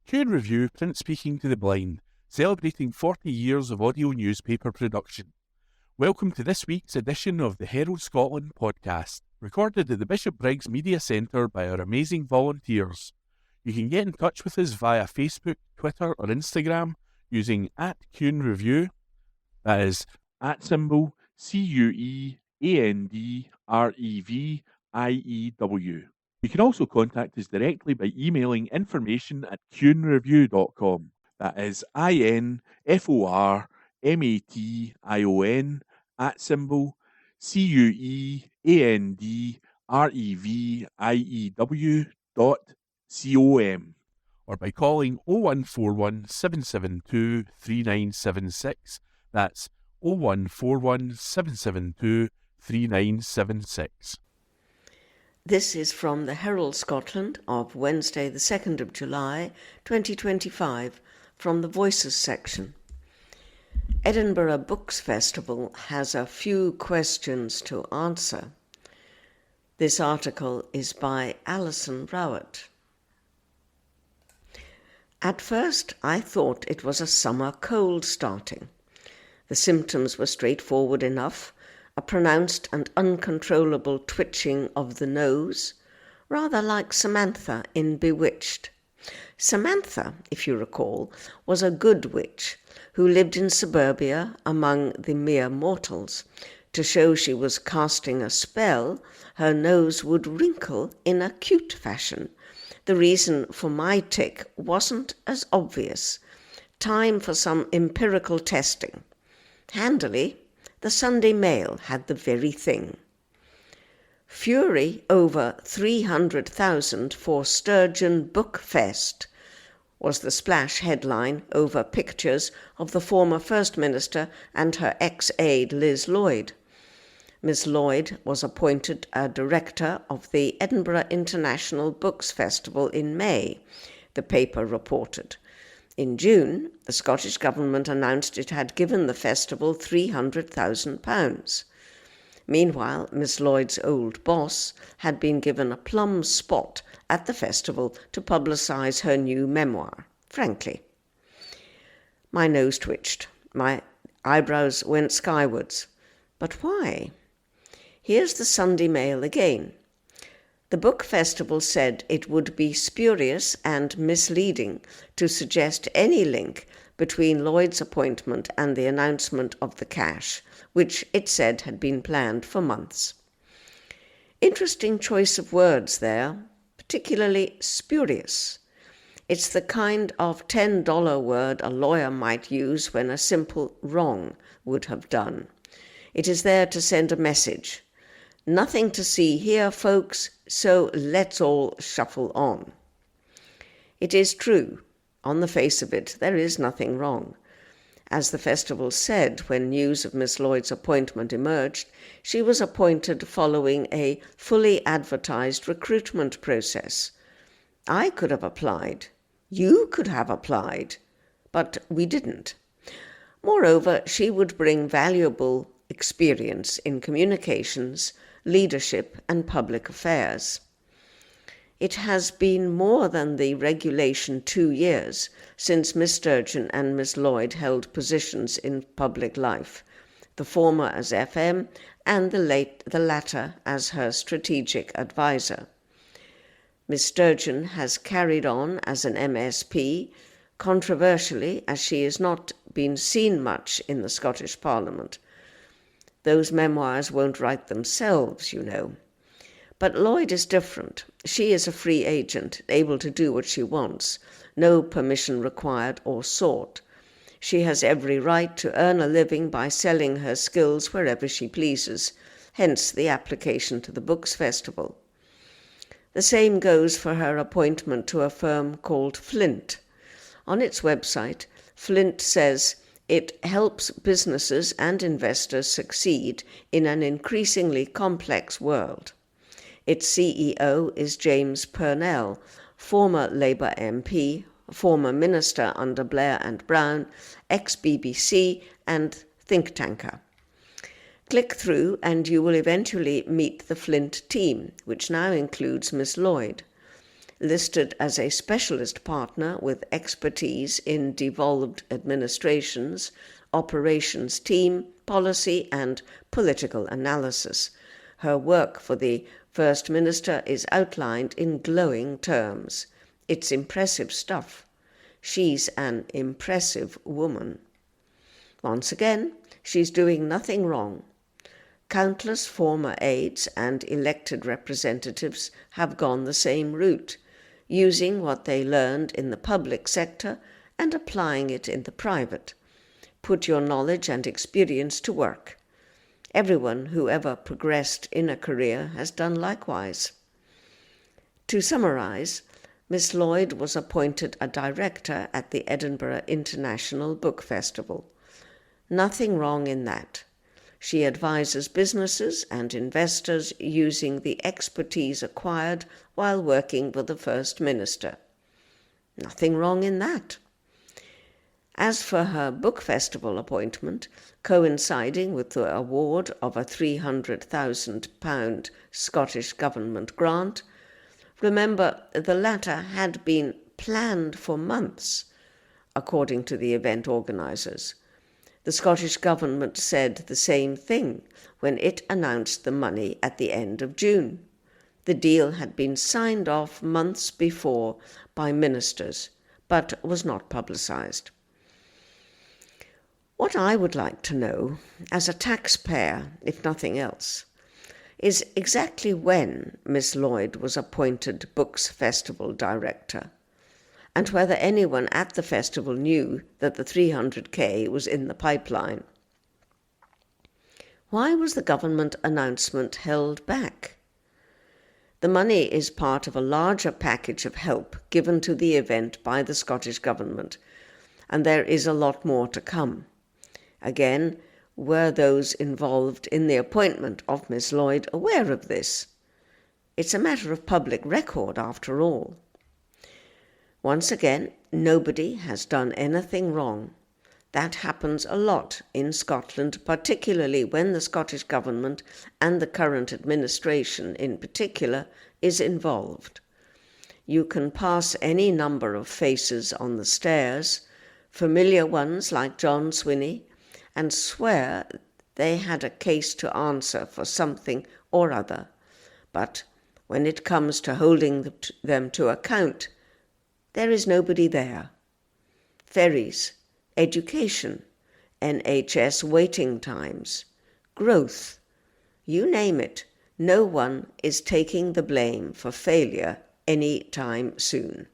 Q Review Print Speaking to the Blind, celebrating 40 years of audio newspaper production. Welcome to this week's edition of the Herald Scotland podcast, recorded at the Bishop Briggs Media Centre by our amazing volunteers. You can get in touch with us via Facebook, Twitter or Instagram using @CuneReview, that is @CuandReview. You can also contact us directly by emailing information@cunereview.com. That is INFORMATION or by calling 0141 772 3976. That's 0141 772 3976. This is from the Herald Scotland of Wednesday the 2nd of July 2025 from the Voices section. Edinburgh Books Festival has a few questions to answer. This article is by Alison Rowett. At first I thought it was a summer cold starting. The symptoms were straightforward enough. A pronounced and uncontrollable twitching of the nose, rather like Samantha in Bewitched. Samantha, if you recall, was a good witch who lived in suburbia among the mere mortals. To show she was casting a spell, her nose would wrinkle in a cute fashion. The reason for my tic wasn't as obvious. Time for some empirical testing. Handily, the Sunday Mail had the very thing. Fury over 300,000 for Sturgeon Book Fest was the splash headline over pictures of the former First Minister and her ex-aide Liz Lloyd. Miss Lloyd was appointed a director of the Edinburgh International Books Festival in May, the paper reported. In June, the Scottish Government announced it had given the festival £300,000. Meanwhile, Miss Lloyd's old boss had been given a plum spot at the festival to publicise her new memoir, Frankly. My nose twitched. My eyebrows went skywards. But why? Here's the Sunday Mail again. The book festival said it would be spurious and misleading to suggest any link between Lloyd's appointment and the announcement of the cash, which it said had been planned for months. Interesting choice of words there, particularly spurious. It's the kind of $10 word a lawyer might use when a simple wrong would have done. It is there to send a message. Nothing to see here, folks, so let's all shuffle on. It is true. On the face of it, there is nothing wrong. As the festival said when news of Miss Lloyd's appointment emerged, she was appointed following a fully advertised recruitment process. I could have applied. You could have applied. But we didn't. Moreover, she would bring valuable experience in communications, leadership and public affairs. It has been more than the regulation 2 years since Miss Sturgeon and Miss Lloyd held positions in public life, the former as FM and the latter as her strategic advisor. Miss Sturgeon has carried on as an MSP, controversially as she has not been seen much in the Scottish Parliament. Those memoirs won't write themselves, you know. But Lloyd is different. She is a free agent, able to do what she wants, no permission required or sought. She has every right to earn a living by selling her skills wherever she pleases, hence the application to the Books Festival. The same goes for her appointment to a firm called Flint. On its website, Flint says it helps businesses and investors succeed in an increasingly complex world. Its CEO is James Purnell, former Labour MP, former minister under Blair and Brown, ex-BBC and think tanker. Click through and you will eventually meet the Flint team, which now includes Miss Lloyd. listed as a specialist partner with expertise in devolved administrations, operations team, policy and political analysis. Her work for the First Minister is outlined in glowing terms. It's impressive stuff. She's an impressive woman. Once again, she's doing nothing wrong. Countless former aides and elected representatives have gone the same route, using what they learned in the public sector and applying it in the private. Put your knowledge and experience to work. Everyone who ever progressed in a career has done likewise. To summarize, Miss Lloyd was appointed a director at the Edinburgh International Book Festival. Nothing wrong in that. She advises businesses and investors using the expertise acquired while working for the First Minister. Nothing wrong in that. As for her book festival appointment, coinciding with the award of a £300,000 Scottish Government grant, remember the latter had been planned for months, according to the event organisers. The Scottish Government said the same thing when it announced the money at the end of June. The deal had been signed off months before by ministers, but was not publicised. What I would like to know, as a taxpayer, if nothing else, is exactly when Miss Lloyd was appointed Books Festival Director, and whether anyone at the festival knew that the 300k was in the pipeline. Why was the government announcement held back? The money is part of a larger package of help given to the event by the Scottish Government, and there is a lot more to come. Again, were those involved in the appointment of Miss Lloyd aware of this? It's a matter of public record, after all. Once again, nobody has done anything wrong. That happens a lot in Scotland, particularly when the Scottish Government and the current administration in particular is involved. You can pass any number of faces on the stairs, familiar ones like John Swinney, and swear they had a case to answer for something or other. But when it comes to holding them to account, there is nobody there. Ferries, education, NHS waiting times, growth, you name it, no one is taking the blame for failure any time soon.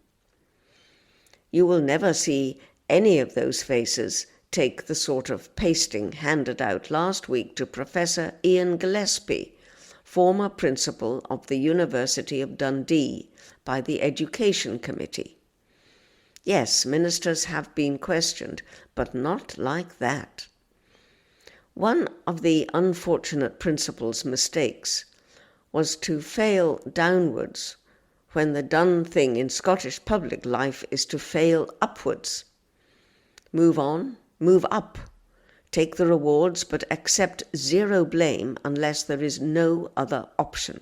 You will never see any of those faces take the sort of pasting handed out last week to Professor Ian Gillespie, former principal of the University of Dundee, by the Education Committee. Yes, ministers have been questioned, but not like that. One of the unfortunate principal's mistakes was to fail downwards when the done thing in Scottish public life is to fail upwards. Move on, move up, take the rewards, but accept zero blame unless there is no other option.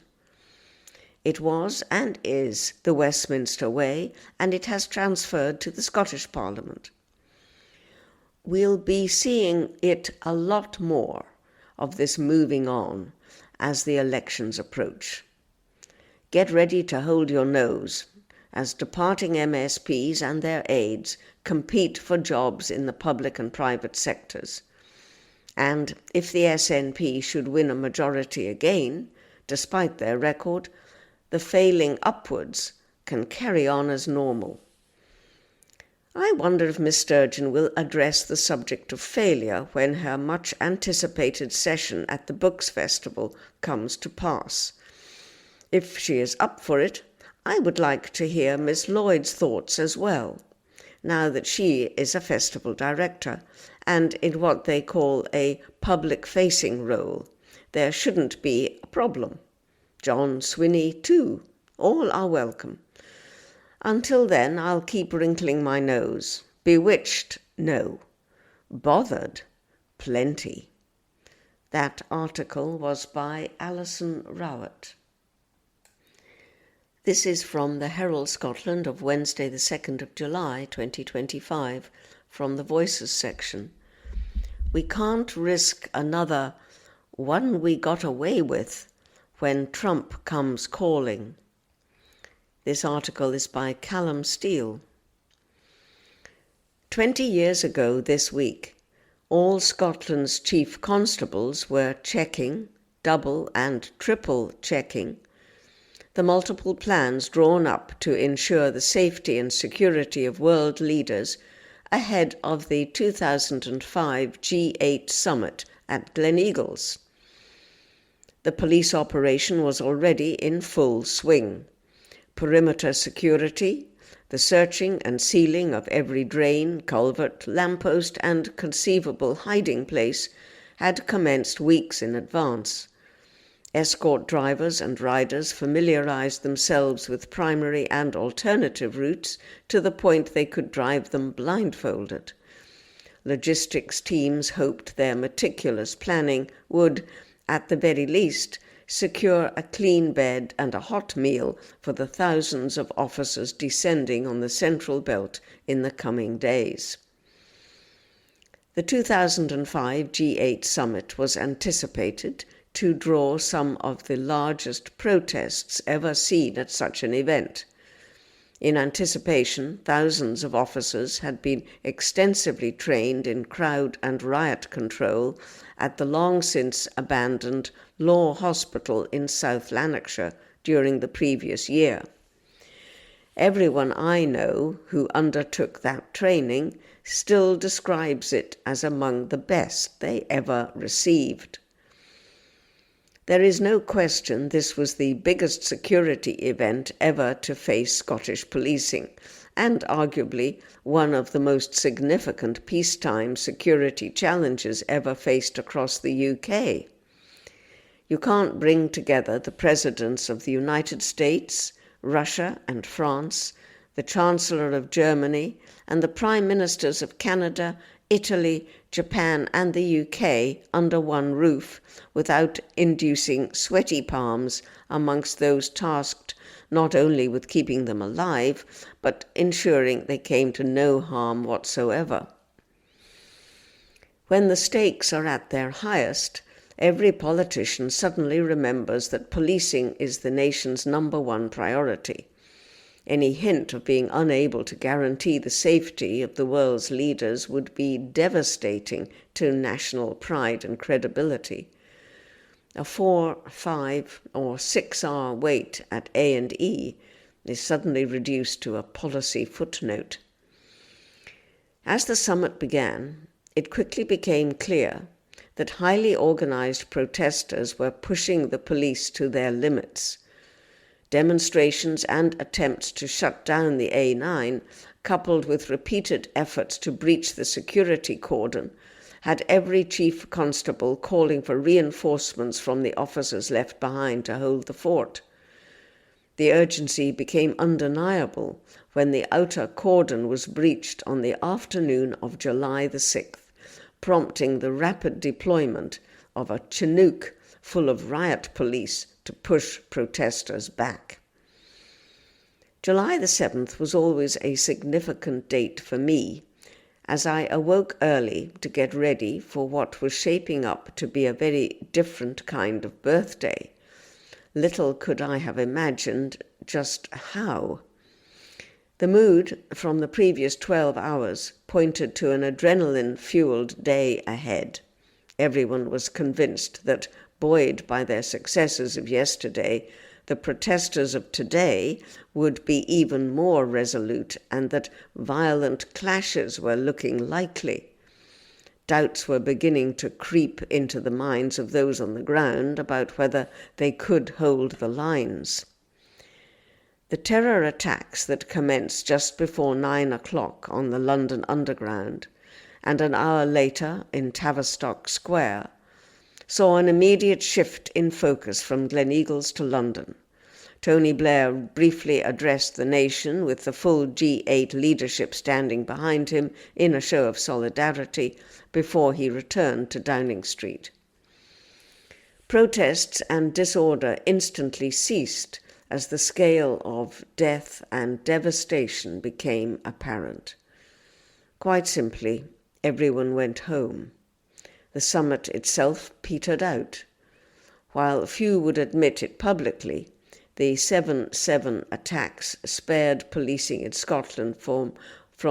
It was and is the Westminster way, and it has transferred to the Scottish Parliament. We'll be seeing it a lot more of this moving on as the elections approach. Get ready to hold your nose as departing MSPs and their aides compete for jobs in the public and private sectors. And if the SNP should win a majority again, despite their record, the failing upwards can carry on as normal. I wonder if Miss Sturgeon will address the subject of failure when her much-anticipated session at the Books Festival comes to pass. If she is up for it, I would like to hear Miss Lloyd's thoughts as well, now that she is a festival director, and in what they call a public-facing role. There shouldn't be a problem. John Swinney, too. All are welcome. Until then, I'll keep wrinkling my nose. Bewitched? No. Bothered? Plenty. That article was by Alison Rowett. This is from the Herald Scotland of Wednesday the 2nd of July 2025, from the Voices section. We can't risk another one we got away with when Trump comes calling. This article is by Callum Steele. 20 years ago this week, all Scotland's chief constables were checking, double and triple checking, the multiple plans drawn up to ensure the safety and security of world leaders ahead of the 2005 G8 summit at Gleneagles. The police operation was already in full swing. Perimeter security, the searching and sealing of every drain, culvert, lamppost and conceivable hiding place had commenced weeks in advance. Escort drivers and riders familiarized themselves with primary and alternative routes to the point they could drive them blindfolded. Logistics teams hoped their meticulous planning would, at the very least, secure a clean bed and a hot meal for the thousands of officers descending on the Central Belt in the coming days. The 2005 G8 summit was anticipated to draw some of the largest protests ever seen at such an event. In anticipation, thousands of officers had been extensively trained in crowd and riot control at the long-since abandoned Law Hospital in South Lanarkshire during the previous year. Everyone I know who undertook that training still describes it as among the best they ever received. There is no question this was the biggest security event ever to face Scottish policing, and arguably one of the most significant peacetime security challenges ever faced across the UK. You can't bring together the presidents of the United States, Russia and France, the Chancellor of Germany, and the Prime Ministers of Canada, Italy, Japan and the UK under one roof without inducing sweaty palms amongst those tasked not only with keeping them alive, but ensuring they came to no harm whatsoever. When the stakes are at their highest, every politician suddenly remembers that policing is the nation's number one priority. Any hint of being unable to guarantee the safety of the world's leaders would be devastating to national pride and credibility. A 4, 5 or 6 hour wait at A&E is suddenly reduced to a policy footnote. As the summit began, it quickly became clear that highly organized protesters were pushing the police to their limits. Demonstrations and attempts to shut down the A9, coupled with repeated efforts to breach the security cordon, had every chief constable calling for reinforcements from the officers left behind to hold the fort. The urgency became undeniable when the outer cordon was breached on the afternoon of July the 6th, prompting the rapid deployment of a Chinook full of riot police to push protesters back. July the 7th was always a significant date for me, as I awoke early to get ready for what was shaping up to be a very different kind of birthday. Little could I have imagined just how. The mood from the previous 12 hours pointed to an adrenaline-fueled day ahead. Everyone was convinced that, buoyed by their successes of yesterday, the protesters of today would be even more resolute and that violent clashes were looking likely. Doubts were beginning to creep into the minds of those on the ground about whether they could hold the lines. The terror attacks that commenced just before 9 o'clock on the London Underground and an hour later in Tavistock Square saw an immediate shift in focus from Gleneagles to London. Tony Blair briefly addressed the nation with the full G8 leadership standing behind him in a show of solidarity before he returned to Downing Street. Protests and disorder instantly ceased as the scale of death and devastation became apparent. Quite simply, everyone went home. The summit itself petered out. While few would admit it publicly, the 7/7 attacks spared policing in Scotland from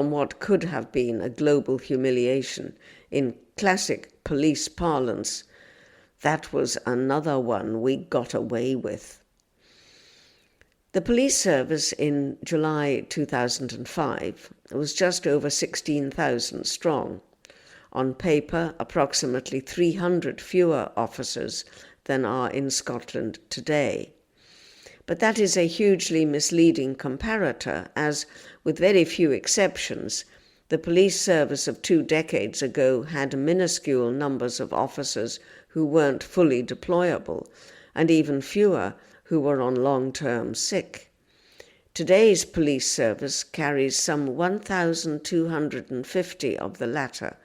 what could have been a global humiliation. In classic police parlance, that was another one we got away with. The police service in July 2005 was just over 16,000 strong. On paper, approximately 300 fewer officers than are in Scotland today. But that is a hugely misleading comparator, as, with very few exceptions, the police service of 2 decades ago had minuscule numbers of officers who weren't fully deployable, and even fewer who were on long-term sick. Today's police service carries some 1,250 of the latter,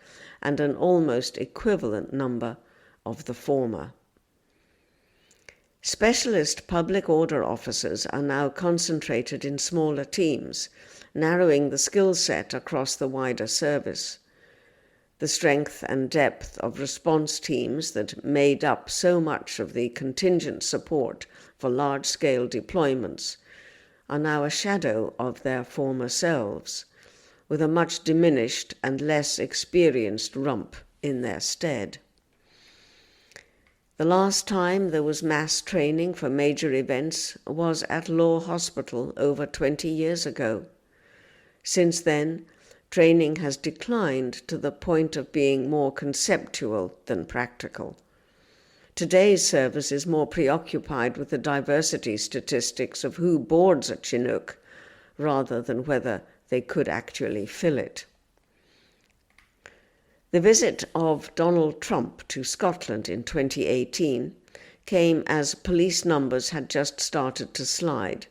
and an almost equivalent number of the former. Specialist public order officers are now concentrated in smaller teams, narrowing the skill set across the wider service. The strength and depth of response teams that made up so much of the contingent support for large-scale deployments are now a shadow of their former selves, with a much diminished and less experienced rump in their stead. The last time there was mass training for major events was at Law Hospital over 20 years ago. Since then, training has declined to the point of being more conceptual than practical. Today's service is more preoccupied with the diversity statistics of who boards a Chinook, rather than whether they could actually fill it. The visit of Donald Trump to Scotland in 2018 came as police numbers had just started to slide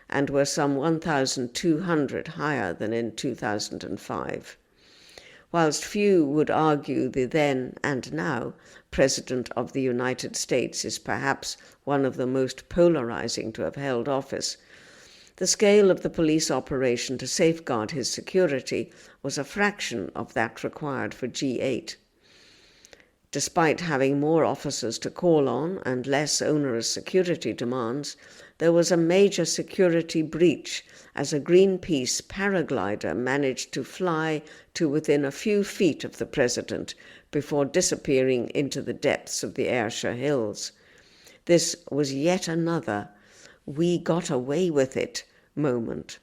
and were some 1,200 higher than in 2005. Whilst few would argue the then and now President of the United States is perhaps one of the most polarizing to have held office, the scale of the police operation to safeguard his security was a fraction of that required for G8. Despite having more officers to call on and less onerous security demands, there was a major security breach as a Greenpeace paraglider managed to fly to within a few feet of the president before disappearing into the depths of the Ayrshire Hills. This was yet another "we got away with it" moment.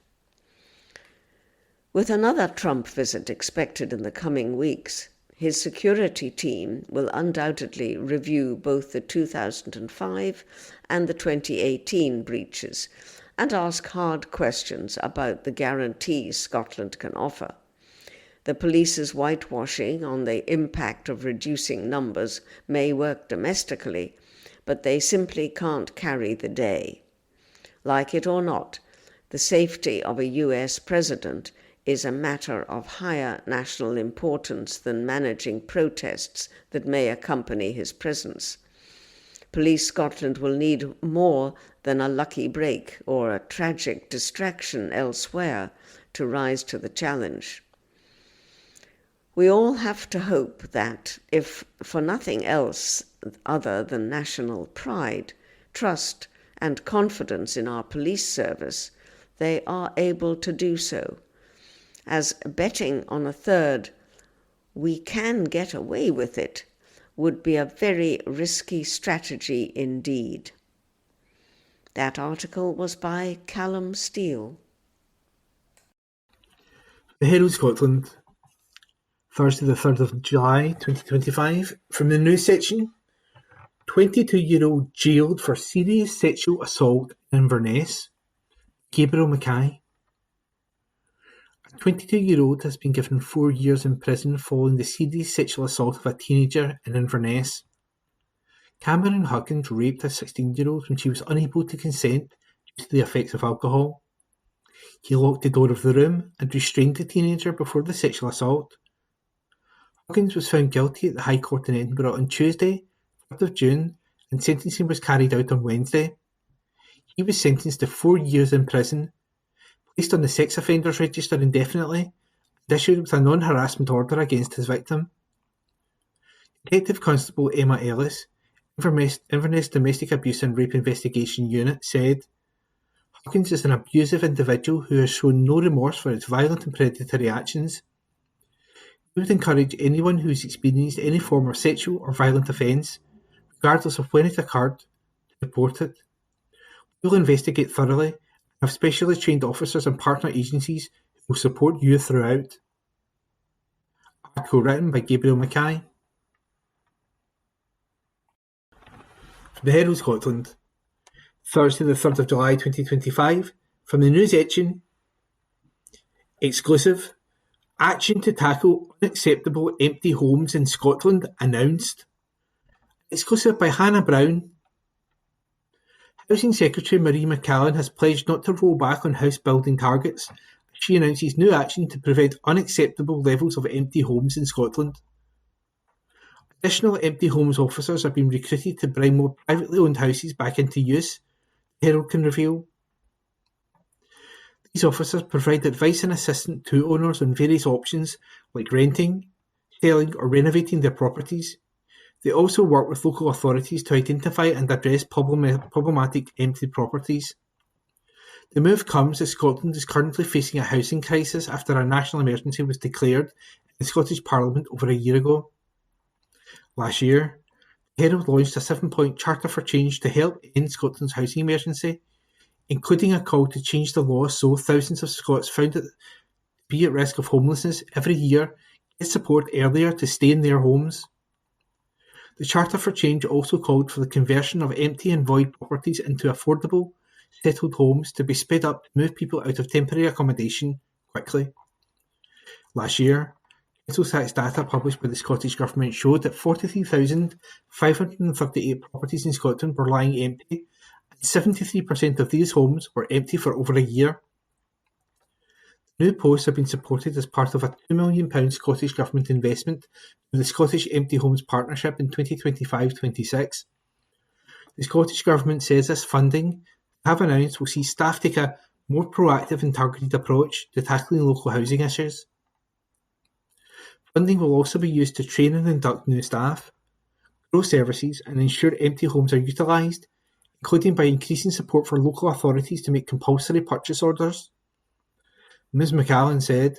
With another Trump visit expected in the coming weeks, his security team will undoubtedly review both the 2005 and the 2018 breaches and ask hard questions about the guarantees Scotland can offer. The police's whitewashing on the impact of reducing numbers may work domestically, but they simply can't carry the day. Like it or not, the safety of a US president is a matter of higher national importance than managing protests that may accompany his presence. Police Scotland will need more than a lucky break or a tragic distraction elsewhere to rise to the challenge. We all have to hope that, if for nothing else other than national pride, trust, and confidence in our police service, they are able to do so, as betting on a third "we can get away with it" would be a very risky strategy indeed. That article was by Callum Steele. The Herald Scotland, Thursday the 3rd of July 2025. From the news section, 22-year-old jailed for serious sexual assault in Inverness. Gabriel Mackay. A 22-year-old has been given 4 years in prison following the serious sexual assault of a teenager in Inverness. Cameron Huggins raped a 16-year-old when she was unable to consent due to the effects of alcohol. He locked the door of the room and restrained the teenager before the sexual assault. Huggins was found guilty at the High Court in Edinburgh on Tuesday, 3rd of June, and sentencing was carried out on Wednesday. He was sentenced to 4 years in prison, placed on the sex offenders register indefinitely, and issued with a non-harassment order against his victim. Detective Constable Emma Ellis, Inverness Domestic Abuse and Rape Investigation Unit, said, Hawkins is an abusive individual who has shown no remorse for his violent and predatory actions. We would encourage anyone who has experienced any form of sexual or violent offence, regardless of when it occurred, to report it. We will investigate thoroughly and have specially trained officers and partner agencies who will support you throughout. Article written by Gabriel Mackay. From the Herald Scotland, Thursday the 3rd of July 2025, from the News Etching, exclusive, action to tackle unacceptable empty homes in Scotland announced. Exclusive by Hannah Brown. Housing Secretary Marie McCallan has pledged not to roll back on house building targets as she announces new action to prevent unacceptable levels of empty homes in Scotland. Additional empty homes officers have been recruited to bring more privately owned houses back into use, the Herald can reveal. These officers provide advice and assistance to owners on various options like renting, selling or renovating their properties. They also work with local authorities to identify and address problematic empty properties. The move comes as Scotland is currently facing a housing crisis after a national emergency was declared in the Scottish Parliament over a year ago. Last year, the Herald launched a 7-point charter for change to help end Scotland's housing emergency, including a call to change the law so thousands of Scots found to be at risk of homelessness every year get support earlier to stay in their homes. The Charter for Change also called for the conversion of empty and void properties into affordable, settled homes to be sped up to move people out of temporary accommodation quickly. Last year, council tax data published by the Scottish Government showed that 43,538 properties in Scotland were lying empty, and 73% of these homes were empty for over a year. The new posts have been supported as part of a £2 million Scottish Government investment through the Scottish Empty Homes Partnership in 2025-26. The Scottish Government says this funding, have announced, will see staff take a more proactive and targeted approach to tackling local housing issues. Funding will also be used to train and induct new staff, grow services and ensure empty homes are utilised, including by increasing support for local authorities to make compulsory purchase orders. Ms McCallan said,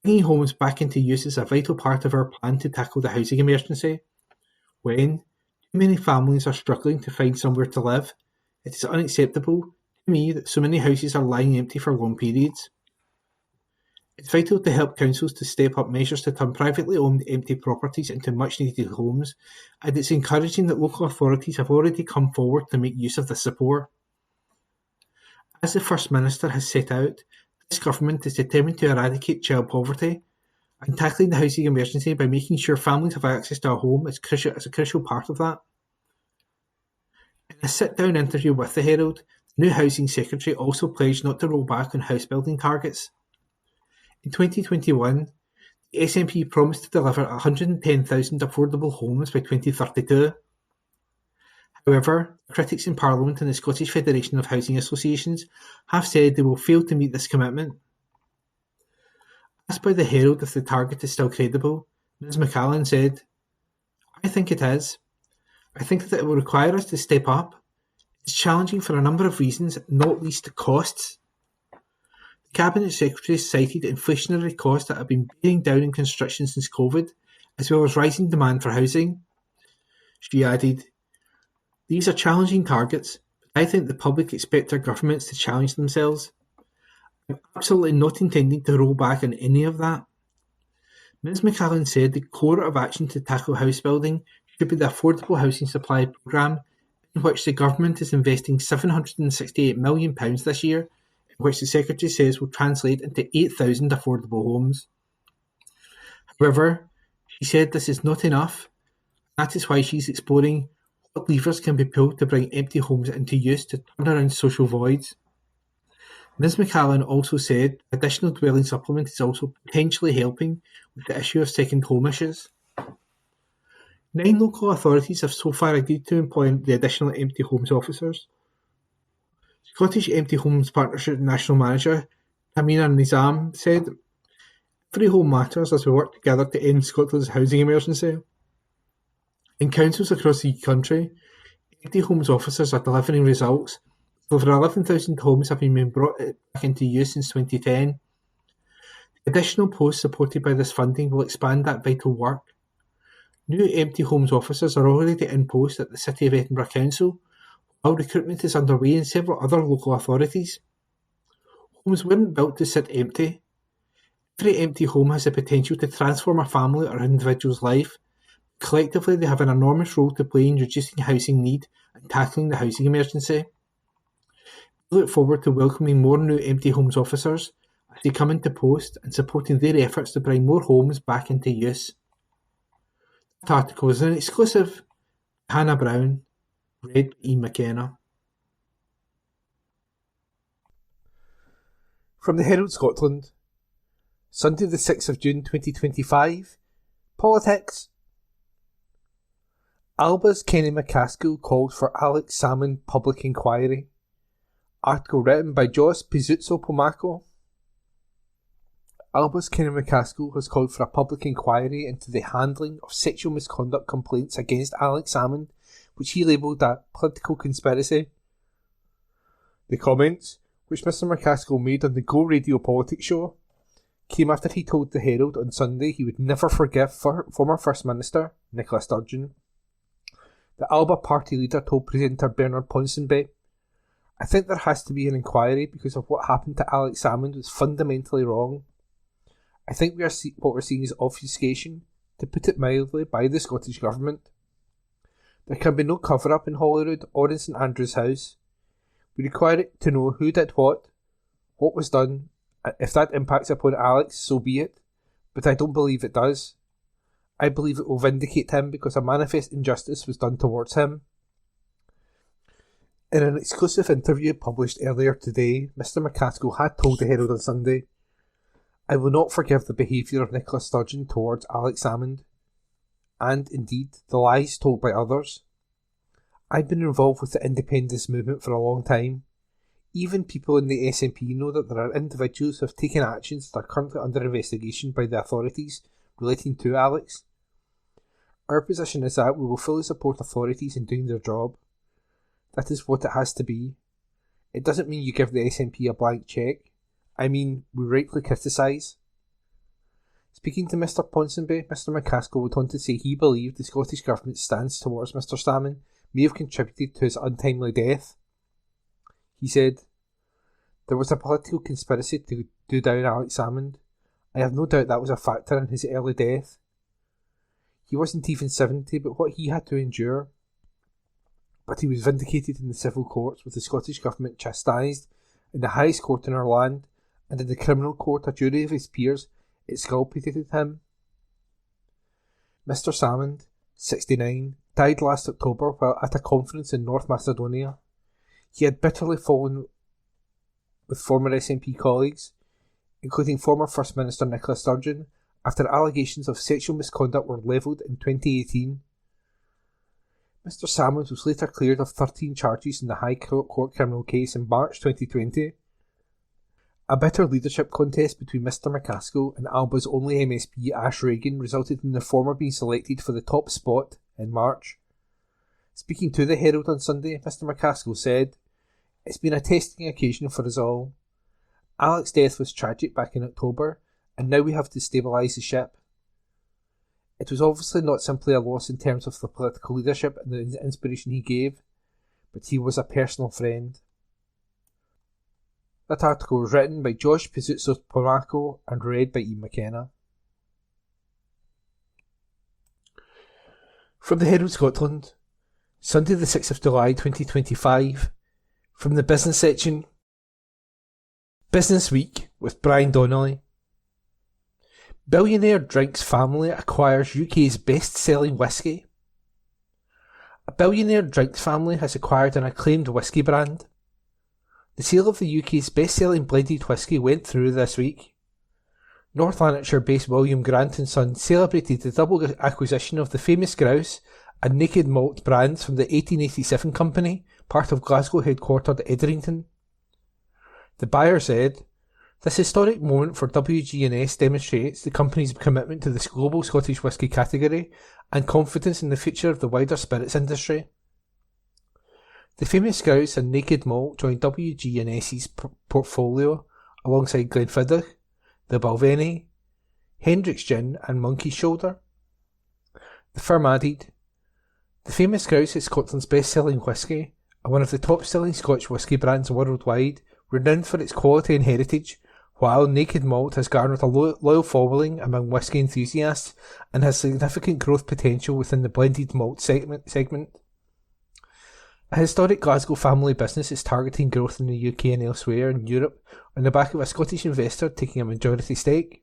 bringing homes back into use is a vital part of our plan to tackle the housing emergency. When too many families are struggling to find somewhere to live, it is unacceptable to me that so many houses are lying empty for long periods. It's vital to help councils to step up measures to turn privately owned empty properties into much needed homes, and it's encouraging that local authorities have already come forward to make use of this support. As the First Minister has set out, this government is determined to eradicate child poverty, and tackling the housing emergency by making sure families have access to a home is a crucial part of that. In a sit-down interview with the Herald, the new Housing Secretary also pledged not to roll back on house building targets. In 2021, the SNP promised to deliver 110,000 affordable homes by 2032. However, critics in Parliament and the Scottish Federation of Housing Associations have said they will fail to meet this commitment. Asked by the Herald if the target is still credible, Ms McCallan said, I think it is. I think that it will require us to step up. It's challenging for a number of reasons, not least costs. The Cabinet Secretary cited inflationary costs that have been bearing down in construction since COVID, as well as rising demand for housing. She added, these are challenging targets, but I think the public expect our governments to challenge themselves. I'm absolutely not intending to roll back on any of that. Ms McCallan said the core of action to tackle house building should be the Affordable Housing Supply Programme, in which the government is investing £768 million this year, which the Secretary says will translate into 8,000 affordable homes. However, she said this is not enough. That is why she's exploring what levers can be pulled to bring empty homes into use to turn around social voids. Ms McCallan also said additional dwelling supplement is also potentially helping with the issue of second home issues. 9 local authorities have so far agreed to employ the additional empty homes officers. Scottish Empty Homes Partnership National Manager Tamina Nizam said, "Every home matters as we work together to end Scotland's housing emergency." In councils across the country, empty homes officers are delivering results. Over 11,000 homes have been brought back into use since 2010. Additional posts supported by this funding will expand that vital work. New empty homes officers are already in post at the City of Edinburgh Council, while recruitment is underway in several other local authorities. Homes weren't built to sit empty. Every empty home has the potential to transform a family or individual's life. Collectively, they have an enormous role to play in reducing housing need and tackling the housing emergency. We look forward to welcoming more new empty homes officers as they come into post and supporting their efforts to bring more homes back into use. That article is an exclusive Hannah Brown, read by E. McKenna. From the Herald Scotland, Sunday the 6th of June 2025, Politics. Alba's Kenny McCaskill called for Alex Salmond public inquiry. Article written by Jos Pizzuto Pomaco. Alba's Kenny McCaskill has called for a public inquiry into the handling of sexual misconduct complaints against Alex Salmond, which he labelled a political conspiracy. The comments, which Mr McCaskill made on the Go Radio Politics show, came after he told the Herald on Sunday he would never forgive former First Minister Nicola Sturgeon. The Alba party leader told presenter Bernard Ponsonby, "I think there has to be an inquiry because of what happened to Alex Salmond was fundamentally wrong. I think what we're seeing is obfuscation, to put it mildly, by the Scottish Government. There can be no cover-up in Holyrood or in St Andrew's House. We require it to know who did what was done. If that impacts upon Alex, so be it, but I don't believe it does. I believe it will vindicate him because a manifest injustice was done towards him." In an exclusive interview published earlier today, Mr McCaskill had told the Herald on Sunday, "I will not forgive the behaviour of Nicola Sturgeon towards Alex Salmond, and, indeed, the lies told by others. I've been involved with the independence movement for a long time. Even people in the SNP know that there are individuals who have taken actions that are currently under investigation by the authorities relating to Alex. Our position is that we will fully support authorities in doing their job. That is what it has to be. It doesn't mean you give the SNP a blank cheque. I mean, we rightly criticise." Speaking to Mr Ponsonby, Mr McCaskill went on to say he believed the Scottish Government's stance towards Mr Salmond may have contributed to his untimely death. He said, "There was a political conspiracy to do down Alex Salmond. I have no doubt that was a factor in his early death. He wasn't even 70, but what he had to endure. But he was vindicated in the civil courts, with the Scottish Government chastised in the highest court in our land, and in the criminal court a jury of his peers exculpated him." Mr Salmond, 69, died last October while at a conference in North Macedonia. He had bitterly fallen with former SNP colleagues, including former First Minister Nicola Sturgeon, after allegations of sexual misconduct were levelled in 2018. Mr Salmond was later cleared of 13 charges in the High Court criminal case in March 2020. A bitter leadership contest between Mr McCaskill and Alba's only MSP Ash Regan resulted in the former being selected for the top spot in March. Speaking to the Herald on Sunday, Mr McCaskill said, "It's been a testing occasion for us all. Alex's death was tragic back in October, and now we have to stabilise the ship. It was obviously not simply a loss in terms of the political leadership and the inspiration he gave, but he was a personal friend." That article was written by Josh Pizzuto Pomaco and read by E. McKenna. From the Herald Scotland, Sunday the 6th of July 2025, from the business section, Business Week with Brian Donnelly. Billionaire drinks family acquires UK's best-selling whisky. A billionaire drinks family has acquired an acclaimed whisky brand. The sale of the UK's best-selling blended whisky went through this week. North Lanarkshire-based William Grant & Son celebrated the double acquisition of the Famous Grouse and Naked Malt brands from the 1887 company, part of Glasgow headquartered Edrington. The buyer said, "This historic moment for WG&S demonstrates the company's commitment to the global Scottish whisky category and confidence in the future of the wider spirits industry." The Famous Grouse and Naked Malt joined WG&S's portfolio alongside Glenfiddich, the Balvenie, Hendrick's Gin and Monkey's Shoulder. The firm added, "The Famous Grouse is Scotland's best-selling whisky and one of the top-selling Scotch whisky brands worldwide, renowned for its quality and heritage, while Naked Malt has garnered a loyal following among whisky enthusiasts and has significant growth potential within the blended malt segment. A historic Glasgow family business is targeting growth in the UK and elsewhere in Europe on the back of a Scottish investor taking a majority stake.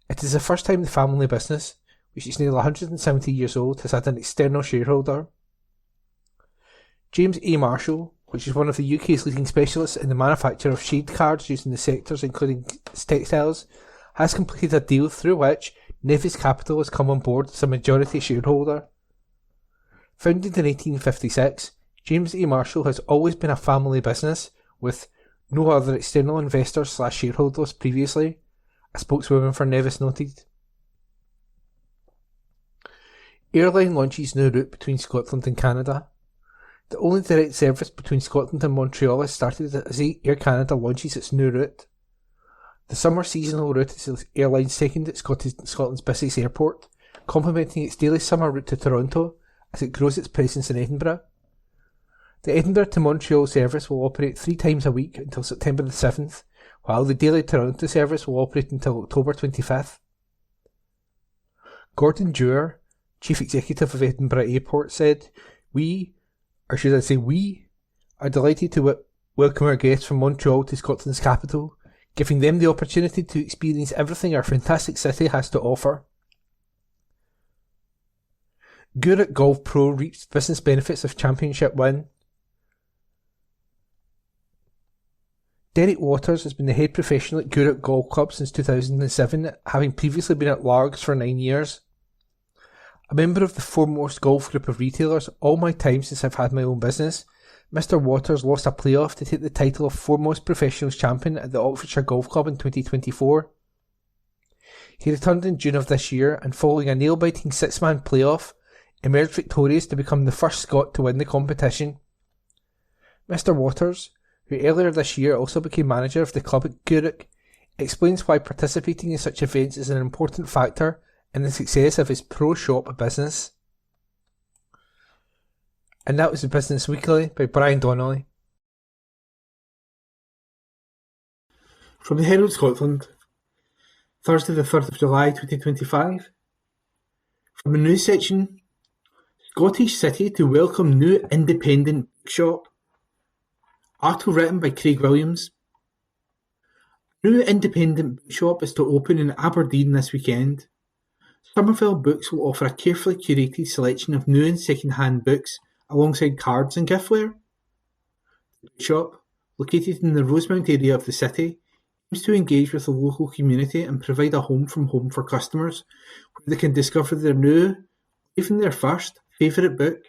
It is the first time the family business, which is nearly 170 years old, has had an external shareholder. James A. Marshall, which is one of the UK's leading specialists in the manufacture of shade cards used in the sectors including textiles, has completed a deal through which Nevis Capital has come on board as a majority shareholder. Founded in 1856, James A. Marshall has always been a family business with no other external investors/shareholders previously, a spokeswoman for Nevis noted. Airline launches new route between Scotland and Canada. The only direct service between Scotland and Montreal has started as Air Canada launches its new route. The summer seasonal route is the airline's second at Scotland's busiest airport, complementing its daily summer route to Toronto as it grows its presence in Edinburgh. The Edinburgh to Montreal service will operate 3 times a week until September the 7th, while the daily Toronto service will operate until October 25th. Gordon Dewar, Chief Executive of Edinburgh Airport, said, we are delighted to welcome our guests from Montreal to Scotland's capital, giving them the opportunity to experience everything our fantastic city has to offer. Gourock Golf Pro reaped business benefits of championship win. Derek Waters has been the head professional at Gourock Golf Club since 2007, having previously been at Largs for 9 years. A member of the foremost golf group of retailers all my time since I've had my own business, Mr. Waters lost a playoff to take the title of foremost professionals champion at the Oxfordshire Golf Club in 2024. He returned in June of this year and, following a nail-biting 6-man playoff, emerged victorious to become the first Scot to win the competition. Mr. Waters, who earlier this year also became manager of the club at Gourock, explains why participating in such events is an important factor in the success of his pro shop business. And that was the Business Weekly by Brian Donnelly. From the Herald Scotland, Thursday the 3rd of July 2025. From the news section, Scottish City to welcome new independent bookshop. Article written by Craig Williams. A new independent bookshop is to open in Aberdeen this weekend. Somerville Books will offer a carefully curated selection of new and second-hand books alongside cards and giftware. The bookshop, located in the Rosemount area of the city, aims to engage with the local community and provide a home from home for customers where they can discover their new, or even their first, favourite book.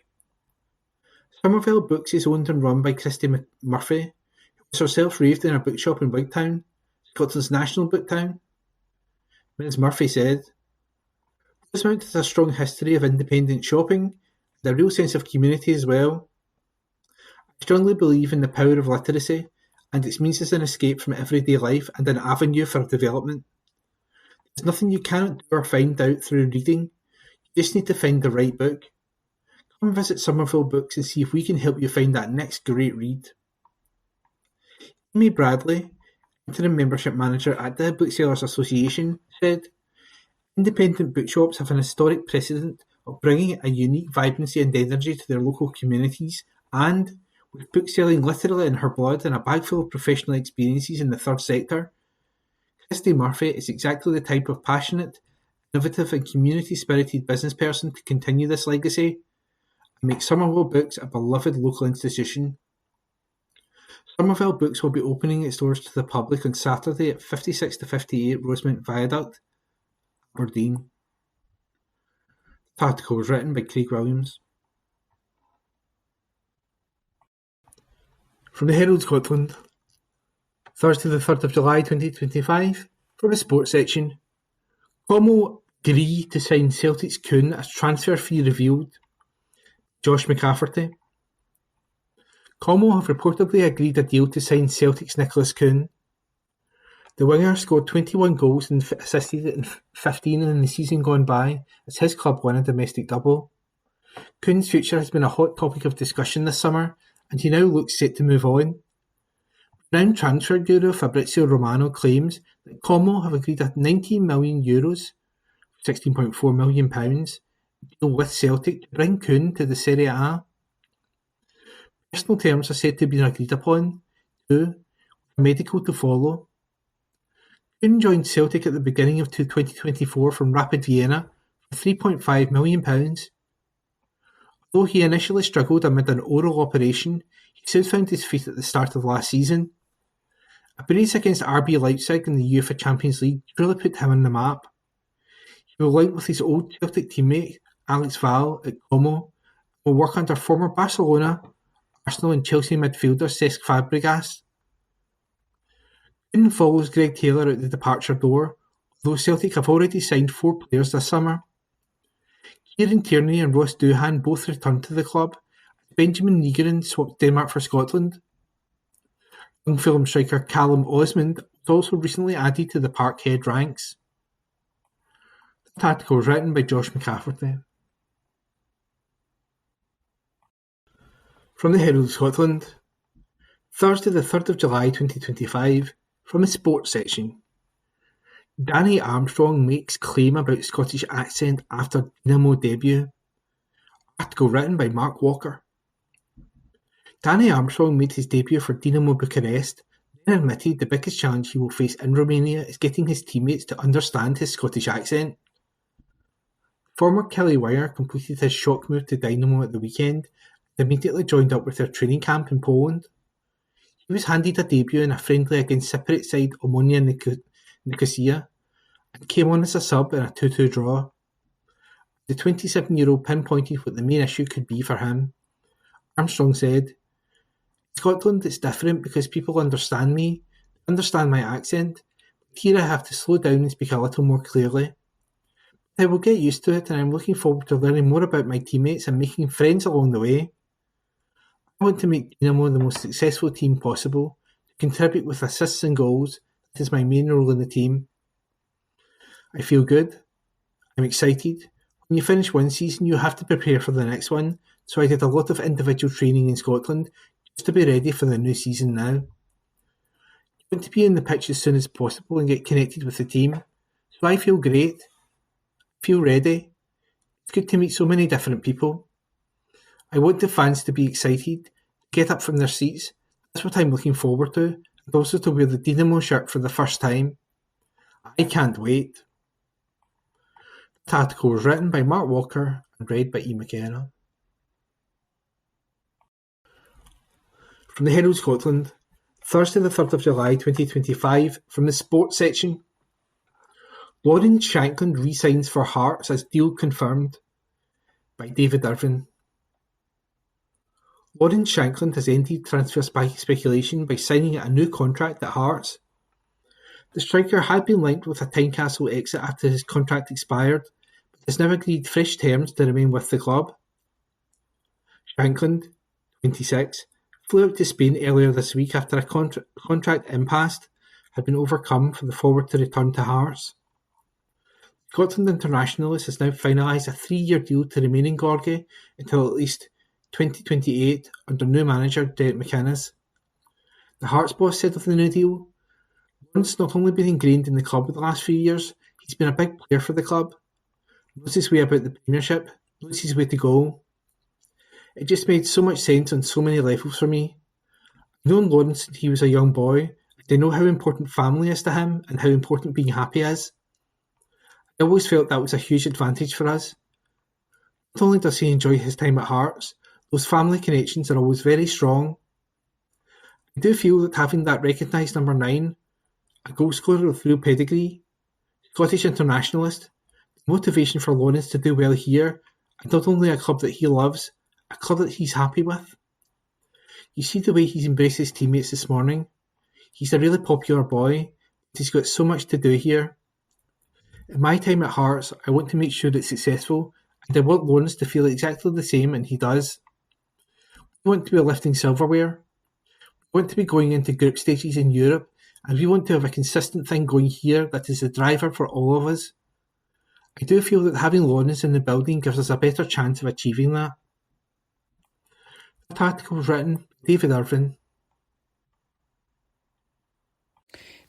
Somerville Books is owned and run by Christy Murphy, who was herself raised in a bookshop in Wigtown, Scotland's national booktown. Ms. Murphy said, Rosemount has a strong history of independent shopping and a real sense of community as well. I strongly believe in the power of literacy and its means as an escape from everyday life and an avenue for development. There's nothing you cannot do or find out through reading. You just need to find the right book. Come visit Somerville Books and see if we can help you find that next great read. Amy Bradley, interim membership manager at the Booksellers Association, said, Independent bookshops have an historic precedent of bringing a unique vibrancy and energy to their local communities, and, with bookselling literally in her blood and a bag full of professional experiences in the third sector, Christy Murphy is exactly the type of passionate, innovative and community-spirited business person to continue this legacy and make Somerville Books a beloved local institution. Somerville Books will be opening its doors to the public on Saturday at 56 to 58 Rosemount Viaduct, Aberdeen. The article was written by Craig Williams. From the Herald Scotland, Thursday the 3rd of July 2025, from the sports section. Como agree to sign Celtic's Kuhn as transfer fee revealed. Josh McCafferty. Como have reportedly agreed a deal to sign Celtic's Nicholas Kuhn. The winger scored 21 goals and assisted in 15 in the season gone by as his club won a domestic double. Kuhn's future has been a hot topic of discussion this summer, and he now looks set to move on. Renowned transfer guru Fabrizio Romano claims that Como have agreed a €19 million, £16.4 million, deal with Celtic to bring Kuhn to the Serie A. Personal terms are said to have been agreed upon, too, with medical to follow. Kuhn joined Celtic at the beginning of 2024 from Rapid Vienna for £3.5 million. Although he initially struggled amid an oral operation, he soon found his feet at the start of last season. A brace against RB Leipzig in the UEFA Champions League truly put him on the map. He will link with his old Celtic teammate Alex Val at Como and will work under former Barcelona, Arsenal and Chelsea midfielder Cesc Fabregas. Kuhn follows Greg Taylor out the departure door, although Celtic have already signed 4 players this summer. Kieran Tierney and Ross Doohan both returned to the club, as Benjamin Nygren swapped Denmark for Scotland. Young Fulham striker Callum Osmond was also recently added to the Parkhead ranks. This article was written by Josh McCafferty. From the Herald Scotland, Thursday the 3rd of July 2025, from the sports section. Danny Armstrong makes claim about Scottish accent after Dynamo debut. Article written by Mark Walker. Danny Armstrong made his debut for Dynamo Bucharest, then admitted the biggest challenge he will face in Romania is getting his teammates to understand his Scottish accent. Former Killie Wire completed his shock move to Dynamo at the weekend and immediately joined up with their training camp in Poland. He was handed a debut in a friendly against Cypriot side Omonia Nicosia and came on as a sub in a 2-2 draw. The 27-year-old pinpointed what the main issue could be for him. Armstrong said, "In Scotland it's different because people understand me, understand my accent, but here I have to slow down and speak a little more clearly. I will get used to it and I'm looking forward to learning more about my teammates and making friends along the way. I want to make Dynamo the most successful team possible, to contribute with assists and goals. That is my main role in the team. I feel good. I'm excited. When you finish one season, you have to prepare for the next one, so I did a lot of individual training in Scotland just to be ready for the new season now. I want to be in the pitch as soon as possible and get connected with the team, so I feel great. I feel ready. It's good to meet so many different people. I want the fans to be excited, get up from their seats. That's what I'm looking forward to, and also to wear the Dynamo shirt for the first time. I can't wait." This article was written by Mark Walker and read by E. McKenna. From the Herald Scotland, Thursday the 3rd of July 2025, from the sports section. Lawrence Shankland re-signs for Hearts as deal confirmed, by David Irvin. Lawrence Shankland has ended transfer speculation by signing a new contract at Hearts. The striker had been linked with a Tynecastle exit after his contract expired, but has now agreed fresh terms to remain with the club. Shankland, 26, flew out to Spain earlier this week after a contract impasse had been overcome for the forward to return to Hearts. Scotland internationalist has now finalised a 3-year deal to remain in Gorgie until at least 2028 under new manager Derek McInnes. The Hearts boss said of the new deal, "Lawrence not only been ingrained in the club the last few years, he's been a big player for the club. Knows his way about the Premiership, knows his way to goal. It just made so much sense on so many levels for me. I've known Lawrence since he was a young boy, and I know how important family is to him and how important being happy is. I always felt that was a huge advantage for us. Not only does he enjoy his time at Hearts, those family connections are always very strong. I do feel that having that recognised number 9, a goalscorer with real pedigree, Scottish internationalist, the motivation for Lawrence to do well here, and not only a club that he loves, a club that he's happy with. You see the way he's embraced his teammates this morning. He's a really popular boy, but he's got so much to do here. In my time at Hearts, I want to make sure it's successful, and I want Lawrence to feel exactly the same, and he does. We want to be lifting silverware. We want to be going into group stages in Europe, and we want to have a consistent thing going here that is the driver for all of us. I do feel that having Lawrence in the building gives us a better chance of achieving that. That article was written by David Irvin.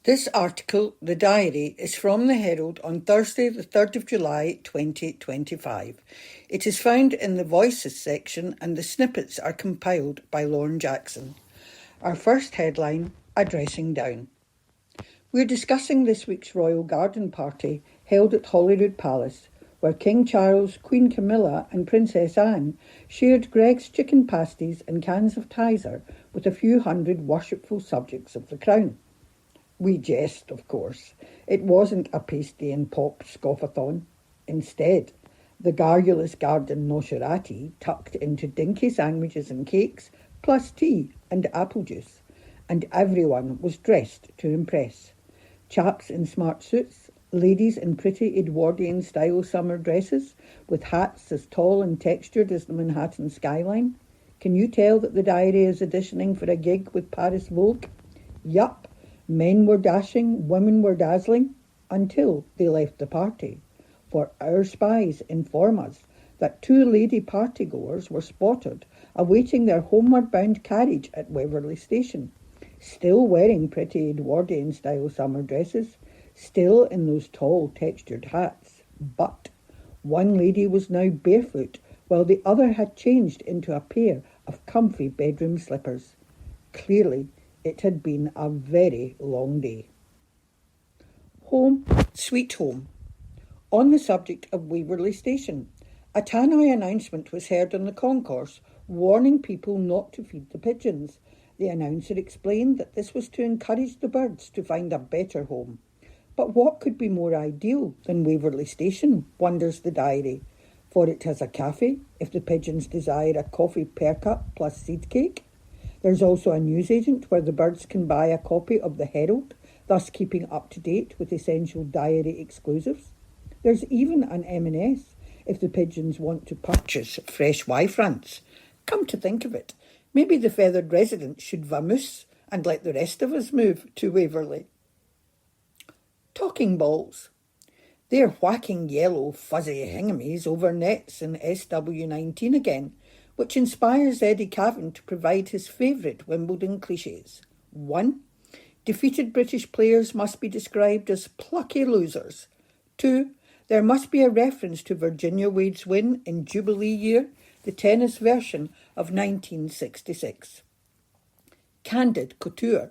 This article, The Diary, is from the Herald on Thursday, the 3rd of July 2025. It is found in the Voices section and the snippets are compiled by Lauren Jackson. Our first headline, A Dressing Down. We're discussing this week's Royal Garden Party held at Holyrood Palace, where King Charles, Queen Camilla and Princess Anne shared Greg's chicken pasties and cans of Tizer with a few hundred worshipful subjects of the crown. We jest, of course. It wasn't a pasty and pop scoffathon. Instead, the garrulous garden nosherati tucked into dinky sandwiches and cakes, plus tea and apple juice, and everyone was dressed to impress. Chaps in smart suits, ladies in pretty Edwardian-style summer dresses, with hats as tall and textured as the Manhattan skyline. Can you tell that the Diary is auditioning for a gig with Paris Vogue? Yup, men were dashing, women were dazzling, until they left the party. For our spies inform us that two lady partygoers were spotted awaiting their homeward-bound carriage at Waverley Station, still wearing pretty Edwardian-style summer dresses, still in those tall textured hats. But one lady was now barefoot, while the other had changed into a pair of comfy bedroom slippers. Clearly, it had been a very long day. Home, sweet home. On the subject of Waverley Station, a tannoy announcement was heard on the concourse warning people not to feed the pigeons. The announcer explained that this was to encourage the birds to find a better home. But what could be more ideal than Waverley Station, wonders the Diary, for it has a cafe if the pigeons desire a coffee per cup plus seed cake. There's also a newsagent where the birds can buy a copy of the Herald, thus keeping up to date with essential Diary exclusives. There's even an M&S if the pigeons want to purchase fresh Y-fronts. Come to think of it, maybe the feathered residents should vamoose and let the rest of us move to Waverley. Talking balls. They're whacking yellow fuzzy hingamies over nets in SW19 again, which inspires Eddie Cavan to provide his favourite Wimbledon clichés. 1. Defeated British players must be described as plucky losers. 2. There must be a reference to Virginia Wade's win in Jubilee year, the tennis version of 1966. Candid couture.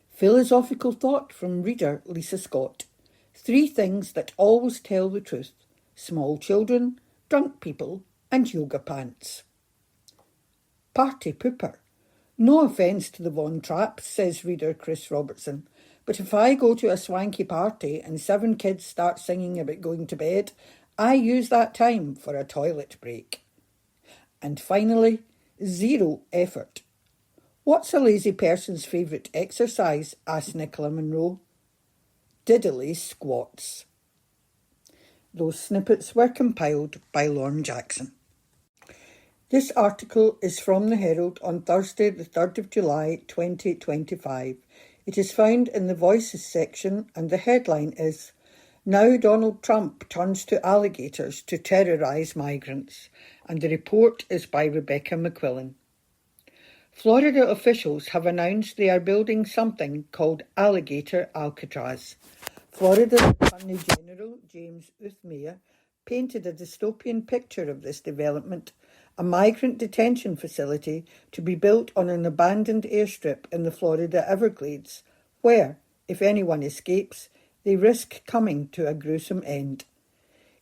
Philosophical thought from reader Lisa Scott. 3 things that always tell the truth: small children, drunk people, and yoga pants. Party pooper. No offence to the Von Trapps, says reader Chris Robertson, but if I go to a swanky party and 7 kids start singing about going to bed, I use that time for a toilet break. And finally, 0 effort. What's a lazy person's favourite exercise? Asked Nicola Munro. Diddly squats. Those snippets were compiled by Lauren Jackson. This article is from the Herald on Thursday, the 3rd of July 2025. It is found in the Voices section and the headline is, Now Donald Trump turns to alligators to terrorise migrants, and the report is by Rebecca McQuillan. Florida officials have announced they are building something called Alligator Alcatraz. Florida's Attorney General James Uthmeier painted a dystopian picture of this development, a migrant detention facility to be built on an abandoned airstrip in the Florida Everglades, where, if anyone escapes, they risk coming to a gruesome end.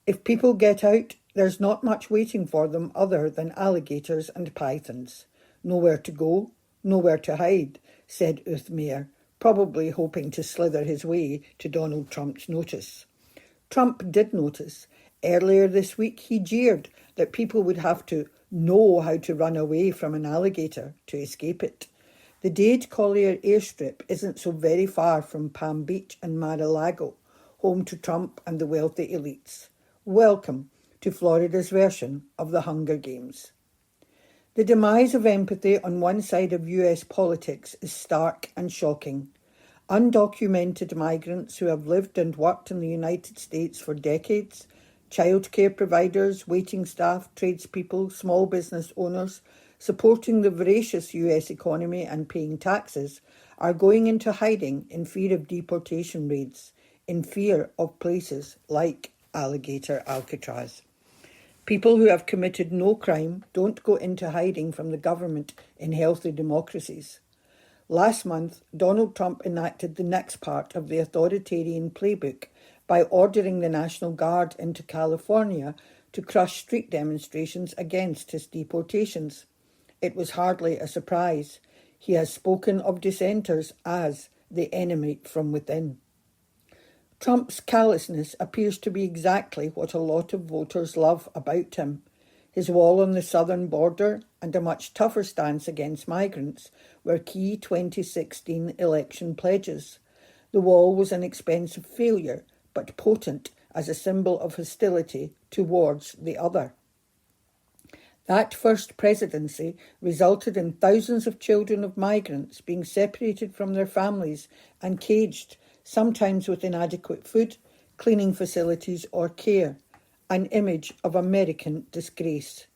If people get out, there's not much waiting for them other than alligators and pythons. Nowhere to go, nowhere to hide, said Uthmeier, probably hoping to slither his way to Donald Trump's notice. Trump did notice. Earlier this week, he jeered that people would have to know how to run away from an alligator to escape it. The Dade Collier airstrip isn't so very far from Palm Beach and Mar-a-Lago, home to Trump and the wealthy elites. Welcome to Florida's version of the Hunger Games. The demise of empathy on one side of US politics is stark and shocking. Undocumented migrants who have lived and worked in the United States for decades, childcare providers, waiting staff, tradespeople, small business owners, supporting the voracious US economy and paying taxes, are going into hiding in fear of deportation raids, in fear of places like Alligator Alcatraz. People who have committed no crime don't go into hiding from the government in healthy democracies. Last month, Donald Trump enacted the next part of the authoritarian playbook by ordering the National Guard into California to crush street demonstrations against his deportations. It was hardly a surprise. He has spoken of dissenters as the enemy from within. Trump's callousness appears to be exactly what a lot of voters love about him. His wall on the southern border and a much tougher stance against migrants were key 2016 election pledges. The wall was an expensive failure, but potent as a symbol of hostility towards the other. That first presidency resulted in thousands of children of migrants being separated from their families and caged, sometimes with inadequate food, cleaning facilities or care, an image of American disgrace.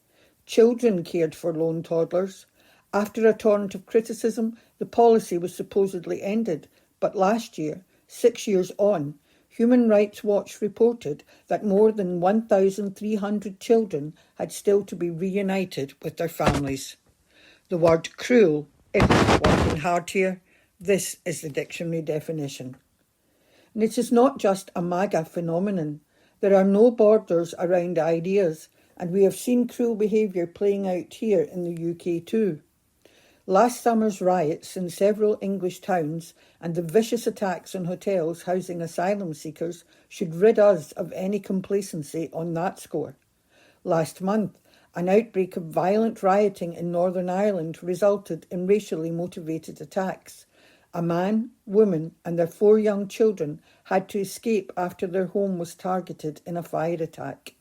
Children cared for lone toddlers. After a torrent of criticism, the policy was supposedly ended, but last year, 6 years on, Human Rights Watch reported that more than 1,300 children had still to be reunited with their families. The word cruel isn't working hard here. This is the dictionary definition. And it is not just a MAGA phenomenon. There are no borders around ideas, and we have seen cruel behaviour playing out here in the UK too. Last summer's riots in several English towns and the vicious attacks on hotels housing asylum seekers should rid us of any complacency on that score. Last month, an outbreak of violent rioting in Northern Ireland resulted in racially motivated attacks. A man, woman and their 4 young children had to escape after their home was targeted in a fire attack.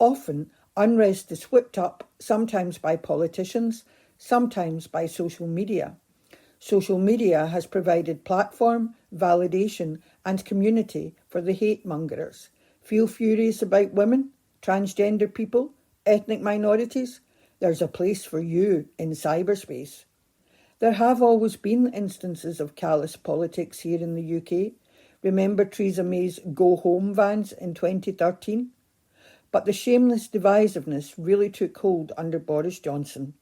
Often, unrest is whipped up, sometimes by politicians, sometimes by social media. Social media has provided platform, validation and community for the hate mongers. Feel furious about women, transgender people, ethnic minorities? There's a place for you in cyberspace. There have always been instances of callous politics here in the UK. Remember Theresa May's Go Home vans in 2013? But the shameless divisiveness really took hold under Boris Johnson.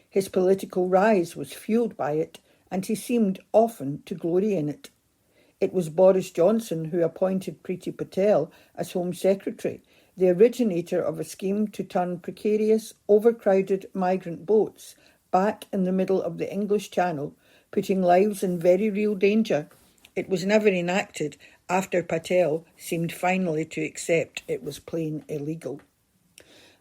His political rise was fuelled by it, and he seemed often to glory in it. It was Boris Johnson who appointed Priti Patel as Home Secretary, the originator of a scheme to turn precarious, overcrowded migrant boats back in the middle of the English Channel, putting lives in very real danger. It was never enacted after Patel seemed finally to accept it was plain illegal.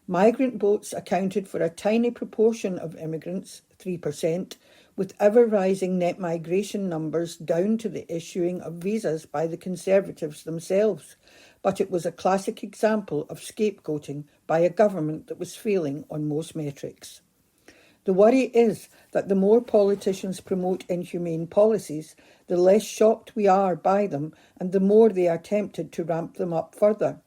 Migrant boats accounted for a tiny proportion of immigrants, 3%, with ever-rising net migration numbers down to the issuing of visas by the Conservatives themselves. But it was a classic example of scapegoating by a government that was failing on most metrics. The worry is that the more politicians promote inhumane policies, the less shocked we are by them and the more they are tempted to ramp them up further.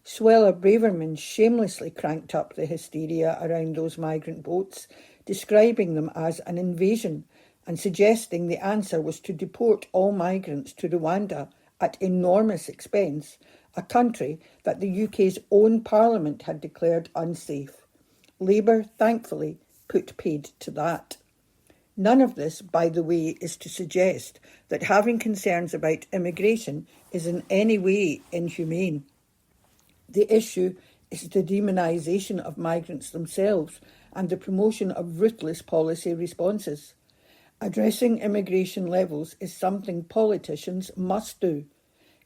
Suella Braverman shamelessly cranked up the hysteria around those migrant boats, describing them as an invasion and suggesting the answer was to deport all migrants to Rwanda at enormous expense, a country that the UK's own parliament had declared unsafe. Labour, thankfully, put paid to that. None of this, by the way, is to suggest that having concerns about immigration is in any way inhumane. The issue is the demonisation of migrants themselves and the promotion of ruthless policy responses. Addressing immigration levels is something politicians must do.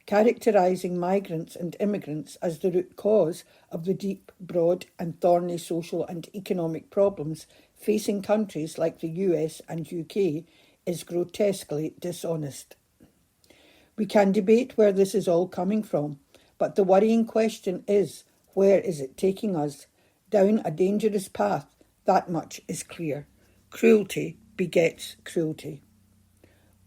characterising migrants and immigrants as the root cause of the deep, broad and thorny social and economic problems facing countries like the US and UK, is grotesquely dishonest. We can debate where this is all coming from, but the worrying question is, where is it taking us? Down a dangerous path, that much is clear. Cruelty begets cruelty.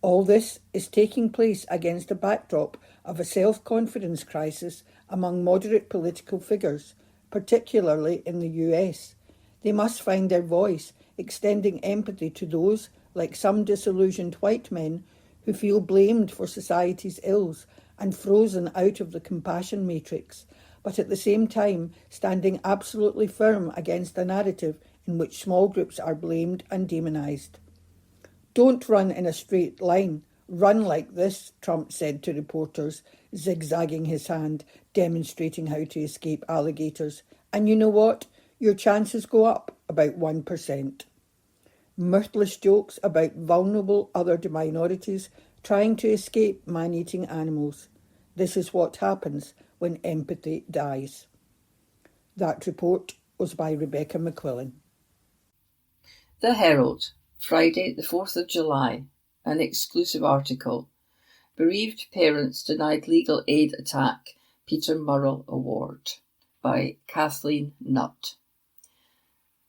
All this is taking place against a backdrop of a self-confidence crisis among moderate political figures, particularly in the US. They must find their voice, extending empathy to those, like some disillusioned white men, who feel blamed for society's ills and frozen out of the compassion matrix, but at the same time standing absolutely firm against a narrative in which small groups are blamed and demonised. "Don't run in a straight line. Run like this," Trump said to reporters, zigzagging his hand, demonstrating how to escape alligators. "And you know what? Your chances go up about 1%. Mirthless jokes about vulnerable other minorities trying to escape man-eating animals. This is what happens when empathy dies. That report was by Rebecca McQuillan. The Herald, Friday the 4th of July, an exclusive article. Bereaved parents denied legal aid attack Peter Murrell Award by Kathleen Nutt.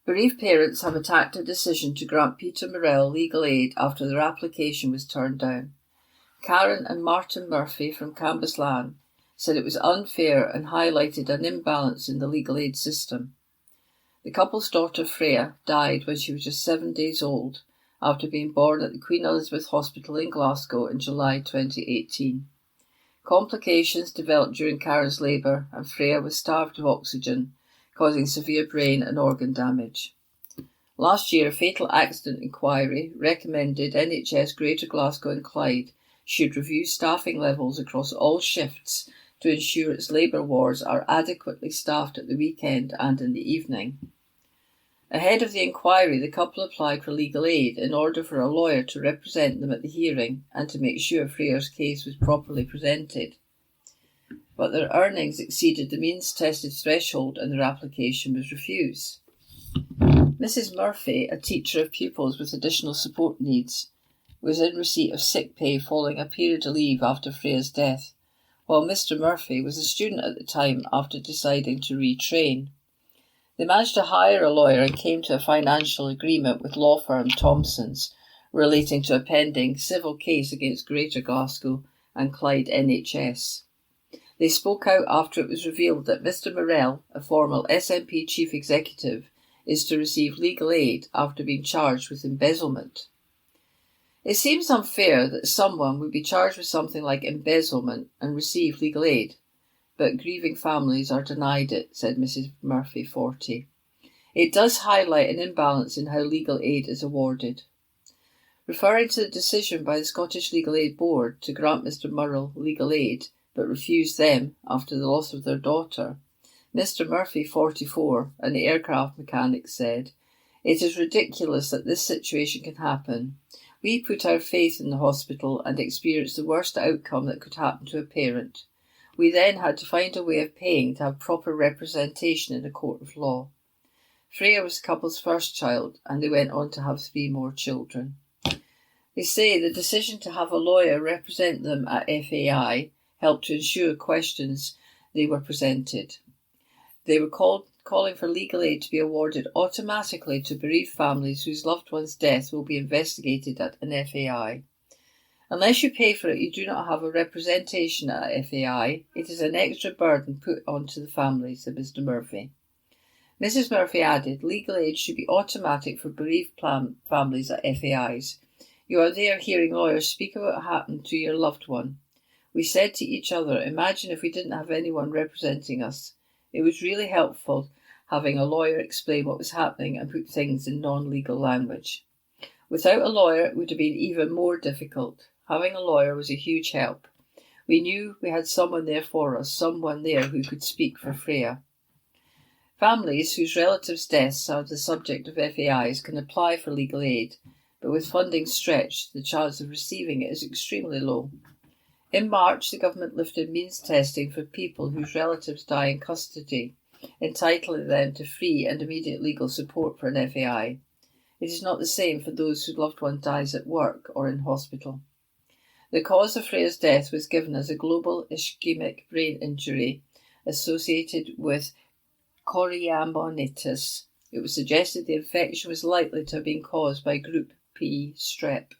Bereaved parents have attacked a decision to grant Peter Murrell legal aid after their application was turned down. Karen and Martin Murphy from Cambuslang said it was unfair and highlighted an imbalance in the legal aid system. The couple's daughter Freya died when she was just 7 days old after being born at the Queen Elizabeth Hospital in Glasgow in July 2018. Complications developed during Karen's labour and Freya was starved of oxygen, causing severe brain and organ damage. Last year, a fatal accident inquiry recommended NHS Greater Glasgow and Clyde should review staffing levels across all shifts to ensure its labour wards are adequately staffed at the weekend and in the evening. Ahead of the inquiry, the couple applied for legal aid in order for a lawyer to represent them at the hearing and to make sure Freya's case was properly presented. But their earnings exceeded the means-tested threshold and their application was refused. Mrs. Murphy, a teacher of pupils with additional support needs, was in receipt of sick pay following a period of leave after Freya's death, while Mr. Murphy was a student at the time after deciding to retrain. They managed to hire a lawyer and came to a financial agreement with law firm Thompson's relating to a pending civil case against Greater Glasgow and Clyde NHS. They spoke out after it was revealed that Mr. Murrell, a former SNP chief executive, is to receive legal aid after being charged with embezzlement. It seems unfair that someone would be charged with something like embezzlement and receive legal aid, but grieving families are denied it, said Mrs. Murphy, 40. It does highlight an imbalance in how legal aid is awarded. Referring to the decision by the Scottish Legal Aid Board to grant Mr. Murrell legal aid, but refuse them after the loss of their daughter, Mr. Murphy, 44, an aircraft mechanic, said, "It is ridiculous that this situation can happen. We put our faith in the hospital and experienced the worst outcome that could happen to a parent. We then had to find a way of paying to have proper representation in a court of law." Freya was the couple's first child, and they went on to have 3 more children. They say the decision to have a lawyer represent them at FAI helped to ensure questions they were presented. They were calling for legal aid to be awarded automatically to bereaved families whose loved one's death will be investigated at an FAI. Unless you pay for it, you do not have a representation at a FAI. It is an extra burden put onto the family, said Mr. Murphy. Mrs. Murphy added, legal aid should be automatic for bereaved families at FAIs. You are there hearing lawyers speak about what happened to your loved one. We said to each other, imagine if we didn't have anyone representing us. It was really helpful having a lawyer explain what was happening and put things in non-legal language. Without a lawyer, it would have been even more difficult. Having a lawyer was a huge help. We knew we had someone there for us, someone there who could speak for Freya. Families whose relatives' deaths are the subject of FAIs can apply for legal aid, but with funding stretched, the chance of receiving it is extremely low. In March, the government lifted means testing for people whose relatives die in custody, entitling them to free and immediate legal support for an FAI. It is not the same for those whose loved one dies at work or in hospital. The cause of Freya's death was given as a global ischemic brain injury associated with chorioamnionitis. It was suggested the infection was likely to have been caused by Group B strep.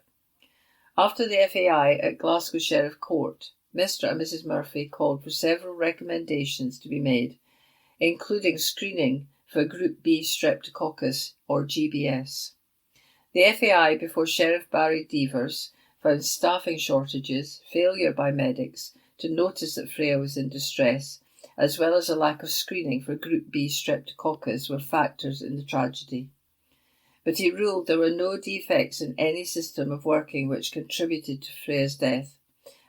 After the FAI at Glasgow Sheriff Court, Mr. and Mrs. Murphy called for several recommendations to be made, including screening for Group B streptococcus or GBS. The FAI before Sheriff Barry Devers found staffing shortages, failure by medics to notice that Freya was in distress, as well as a lack of screening for Group B streptococcus were factors in the tragedy. But he ruled there were no defects in any system of working which contributed to Freya's death,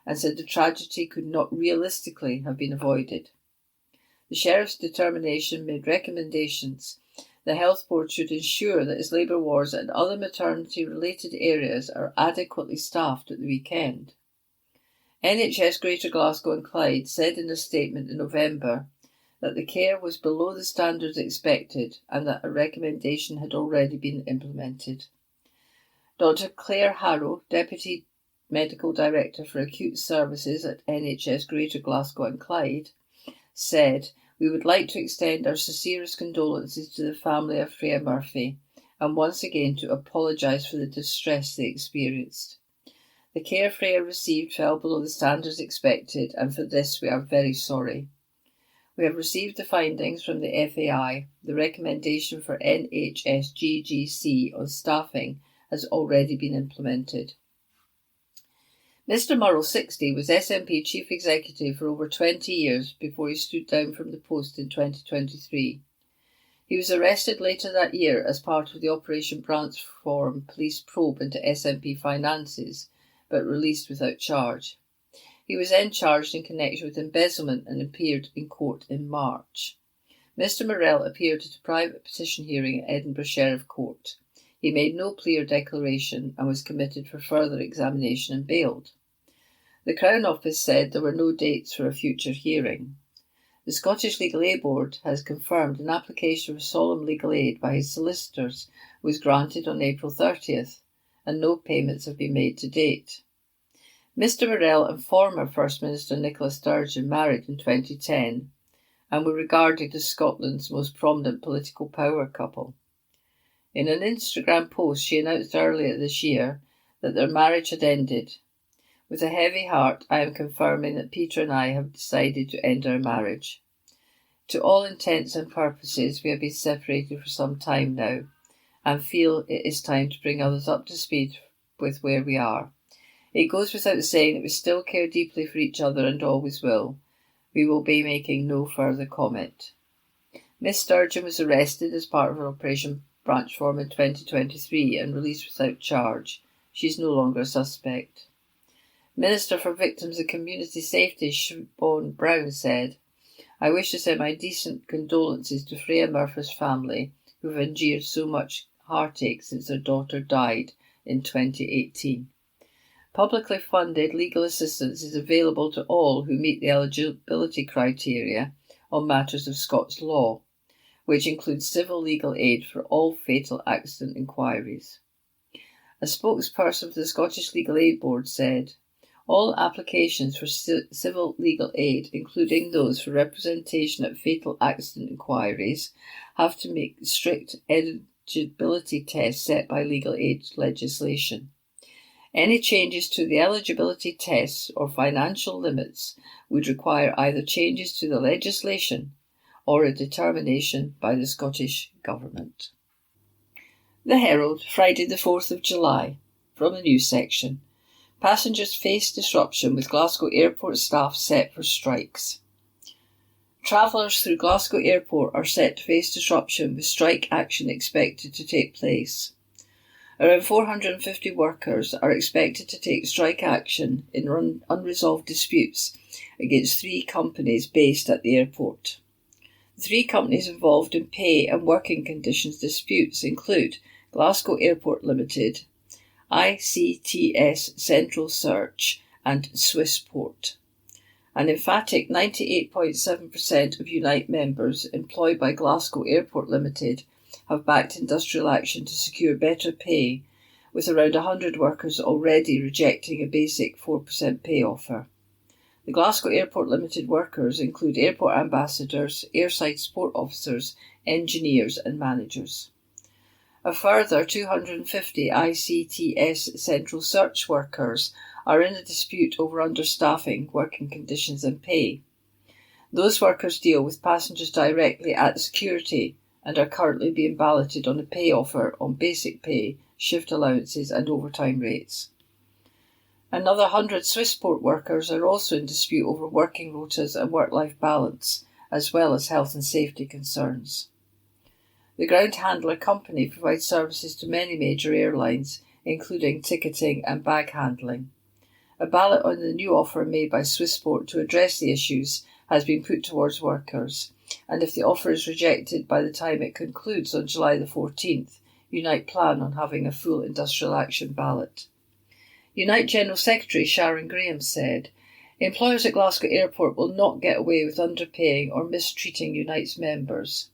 and said the tragedy could not realistically have been avoided. The Sheriff's determination made recommendations. The Health Board should ensure that its labour wards and other maternity-related areas are adequately staffed at the weekend. NHS Greater Glasgow and Clyde said in a statement in November that the care was below the standards expected and that a recommendation had already been implemented. Dr. Claire Harrow, Deputy Medical Director for Acute Services at NHS Greater Glasgow and Clyde, said, "We would like to extend our sincerest condolences to the family of Freya Murphy and once again to apologise for the distress they experienced. The care Freya received fell below the standards expected, and for this we are very sorry. We have received the findings from the FAI. The recommendation for NHSGGC on staffing has already been implemented." Mr. Murrell, 60, was SNP Chief Executive for over 20 years before he stood down from the post in 2023. He was arrested later that year as part of the Operation Transform police probe into SNP finances, but released without charge. He was then charged in connection with embezzlement and appeared in court in March. Mr. Morrell appeared at a private petition hearing at Edinburgh Sheriff Court. He made no plea or declaration and was committed for further examination and bailed. The Crown Office said there were no dates for a future hearing. The Scottish Legal Aid Board has confirmed an application for solemn legal aid by his solicitors was granted on April 30th, and no payments have been made to date. Mr. Morrell and former First Minister Nicola Sturgeon married in 2010 and were regarded as Scotland's most prominent political power couple. In an Instagram post, she announced earlier this year that their marriage had ended. "With a heavy heart, I am confirming that Peter and I have decided to end our marriage. To all intents and purposes, we have been separated for some time now and feel it is time to bring others up to speed with where we are. It goes without saying that we still care deeply for each other and always will. We will be making no further comment." Miss Sturgeon was arrested as part of Operation Transform in 2023 and released without charge. She is no longer a suspect. Minister for Victims and Community Safety Siobhan Brown said, "I wish to send my decent condolences to Freya Murphy's family, who have endured so much heartache since their daughter died in 2018. Publicly funded legal assistance is available to all who meet the eligibility criteria on matters of Scots law, which includes civil legal aid for all fatal accident inquiries." A spokesperson for the Scottish Legal Aid Board said, "All applications for civil legal aid, including those for representation at fatal accident inquiries, have to meet strict eligibility tests set by legal aid legislation. Any changes to the eligibility tests or financial limits would require either changes to the legislation or a determination by the Scottish Government." The Herald, Friday the 4th of July, from the news section. Passengers face disruption with Glasgow Airport staff set for strikes. Travellers through Glasgow Airport are set to face disruption with strike action expected to take place. Around 450 workers are expected to take strike action in unresolved disputes against 3 companies based at the airport. The 3 companies involved in pay and working conditions disputes include Glasgow Airport Limited, ICTS Central Search and Swissport. An emphatic 98.7% of Unite members employed by Glasgow Airport Limited have backed industrial action to secure better pay, with around 100 workers already rejecting a basic 4% pay offer. The Glasgow Airport Limited workers include airport ambassadors, airside support officers, engineers and managers. A further 250 ICTS central search workers are in a dispute over understaffing, working conditions and pay. Those workers deal with passengers directly at security and are currently being balloted on a pay offer on basic pay, shift allowances and overtime rates. Another 100 Swissport workers are also in dispute over working rotas and work-life balance, as well as health and safety concerns. The ground handler company provides services to many major airlines, including ticketing and bag handling. A ballot on the new offer made by Swissport to address the issues has been put towards workers, and if the offer is rejected by the time it concludes on July the 14th, Unite plan on having a full industrial action ballot. Unite General Secretary Sharon Graham said, "Employers at Glasgow Airport will not get away with underpaying or mistreating Unite's members.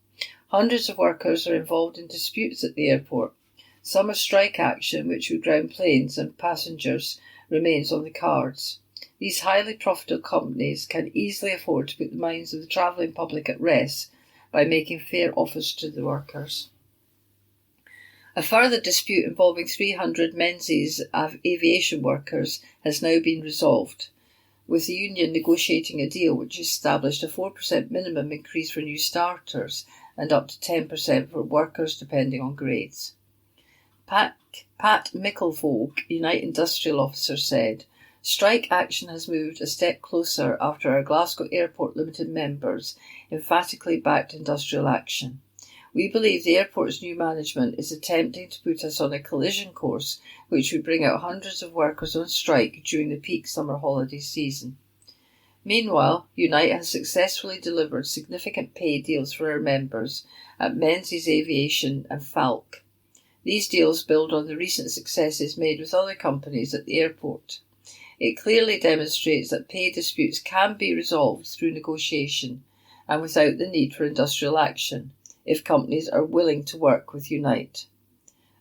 Hundreds of workers are involved in disputes at the airport. Summer strike action, which would ground planes and passengers, remains on the cards. These highly profitable companies can easily afford to put the minds of the travelling public at rest by making fair offers to the workers." A further dispute involving 300 Menzies aviation workers has now been resolved, with the union negotiating a deal which established a 4% minimum increase for new starters and up to 10% for workers depending on grades. Pat Mickelvogue, Unite Industrial Officer, said, "Strike action has moved a step closer after our Glasgow Airport Limited members emphatically backed industrial action. We believe the airport's new management is attempting to put us on a collision course which would bring out hundreds of workers on strike during the peak summer holiday season." Meanwhile, Unite has successfully delivered significant pay deals for our members at Menzies Aviation and Falck. These deals build on the recent successes made with other companies at the airport. It clearly demonstrates that pay disputes can be resolved through negotiation and without the need for industrial action, if companies are willing to work with Unite.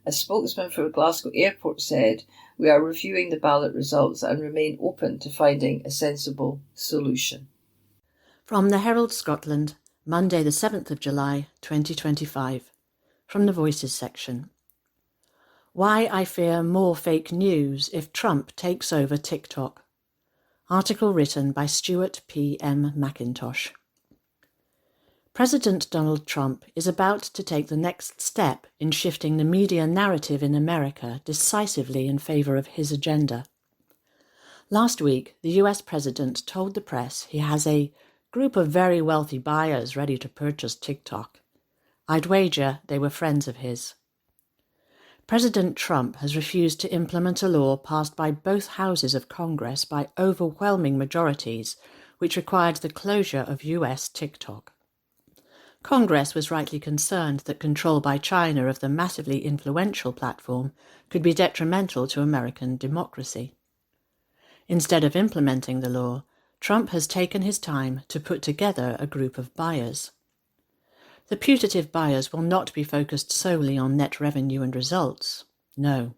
A spokesman for Glasgow Airport said, "We are reviewing the ballot results and remain open to finding a sensible solution." From the Herald Scotland, Monday the 7th of July 2025, from the Voices section. Why I fear more fake news if Trump takes over TikTok. Article written by Stuart P. M. McIntosh. President Donald Trump is about to take the next step in shifting the media narrative in America decisively in favour of his agenda. Last week, the US president told the press he has a group of very wealthy buyers ready to purchase TikTok. I'd wager they were friends of his. President Trump has refused to implement a law passed by both houses of Congress by overwhelming majorities, which required the closure of US TikTok. Congress was rightly concerned that control by China of the massively influential platform could be detrimental to American democracy. Instead of implementing the law, Trump has taken his time to put together a group of buyers. The putative buyers will not be focused solely on net revenue and results. No.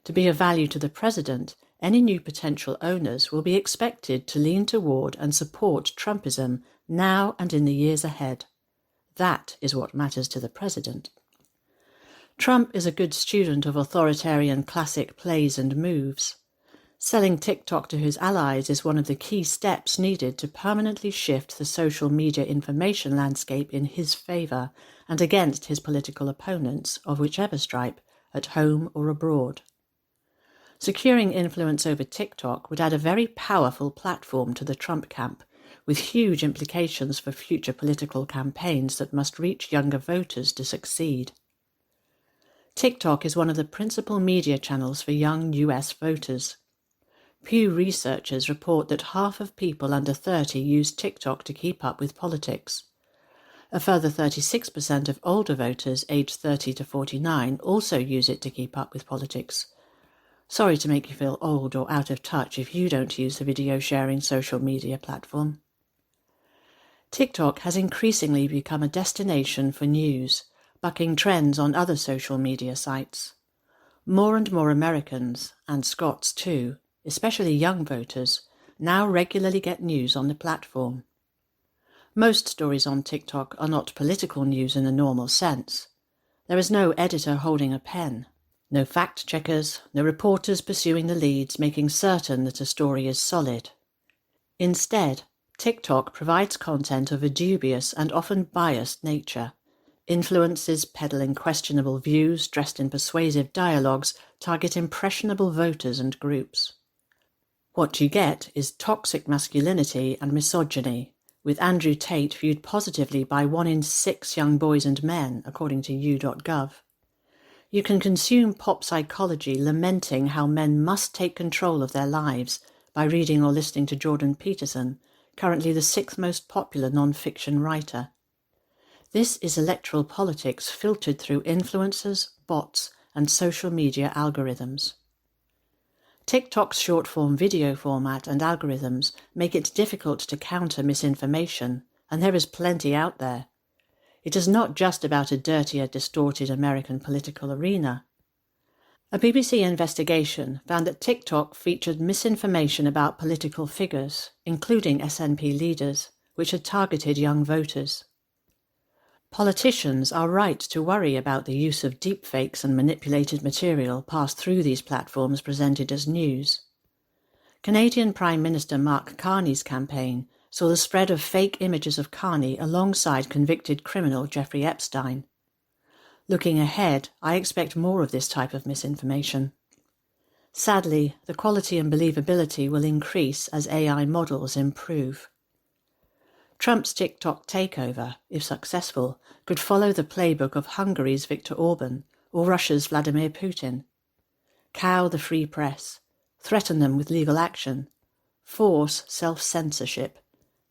To be of value to the president, any new potential owners will be expected to lean toward and support Trumpism now and in the years ahead. That is what matters to the president. Trump is a good student of authoritarian classic plays and moves. Selling TikTok to his allies is one of the key steps needed to permanently shift the social media information landscape in his favour and against his political opponents, of whichever stripe, at home or abroad. Securing influence over TikTok would add a very powerful platform to the Trump camp, with huge implications for future political campaigns that must reach younger voters to succeed. TikTok is one of the principal media channels for young US voters. Pew researchers report that half of people under 30 use TikTok to keep up with politics. A further 36% of older voters aged 30 to 49 also use it to keep up with politics. Sorry to make you feel old or out of touch if you don't use the video sharing social media platform. TikTok has increasingly become a destination for news, bucking trends on other social media sites. More and more Americans, and Scots too, especially young voters, now regularly get news on the platform. Most stories on TikTok are not political news in the normal sense. There is no editor holding a pen, no fact-checkers, no reporters pursuing the leads, making certain that a story is solid. Instead, TikTok provides content of a dubious and often biased nature. Influencers peddling questionable views dressed in persuasive dialogues target impressionable voters and groups. What you get is toxic masculinity and misogyny, with Andrew Tate viewed positively by 1 in 6 young boys and men, according to u.gov. You can consume pop psychology lamenting how men must take control of their lives by reading or listening to Jordan Peterson, currently the 6th most popular non-fiction writer. This is electoral politics filtered through influencers, bots, and social media algorithms. TikTok's short-form video format and algorithms make it difficult to counter misinformation, and there is plenty out there. It is not just about a dirtier, distorted American political arena. A BBC investigation found that TikTok featured misinformation about political figures, including SNP leaders, which had targeted young voters. Politicians are right to worry about the use of deepfakes and manipulated material passed through these platforms presented as news. Canadian Prime Minister Mark Carney's campaign saw the spread of fake images of Carney alongside convicted criminal Jeffrey Epstein. Looking ahead, I expect more of this type of misinformation. Sadly, the quality and believability will increase as AI models improve. Trump's TikTok takeover, if successful, could follow the playbook of Hungary's Viktor Orban or Russia's Vladimir Putin. Cow the free press, threaten them with legal action, force self-censorship,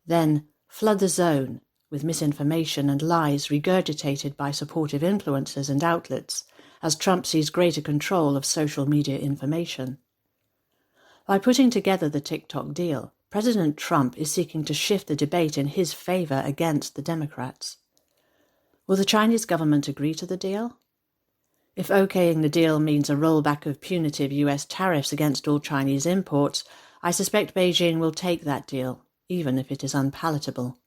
then flood the zone with misinformation and lies regurgitated by supportive influencers and outlets as Trump sees greater control of social media information. By putting together the TikTok deal, President Trump is seeking to shift the debate in his favour against the Democrats. Will the Chinese government agree to the deal? If okaying the deal means a rollback of punitive US tariffs against all Chinese imports, I suspect Beijing will take that deal, even if it is unpalatable.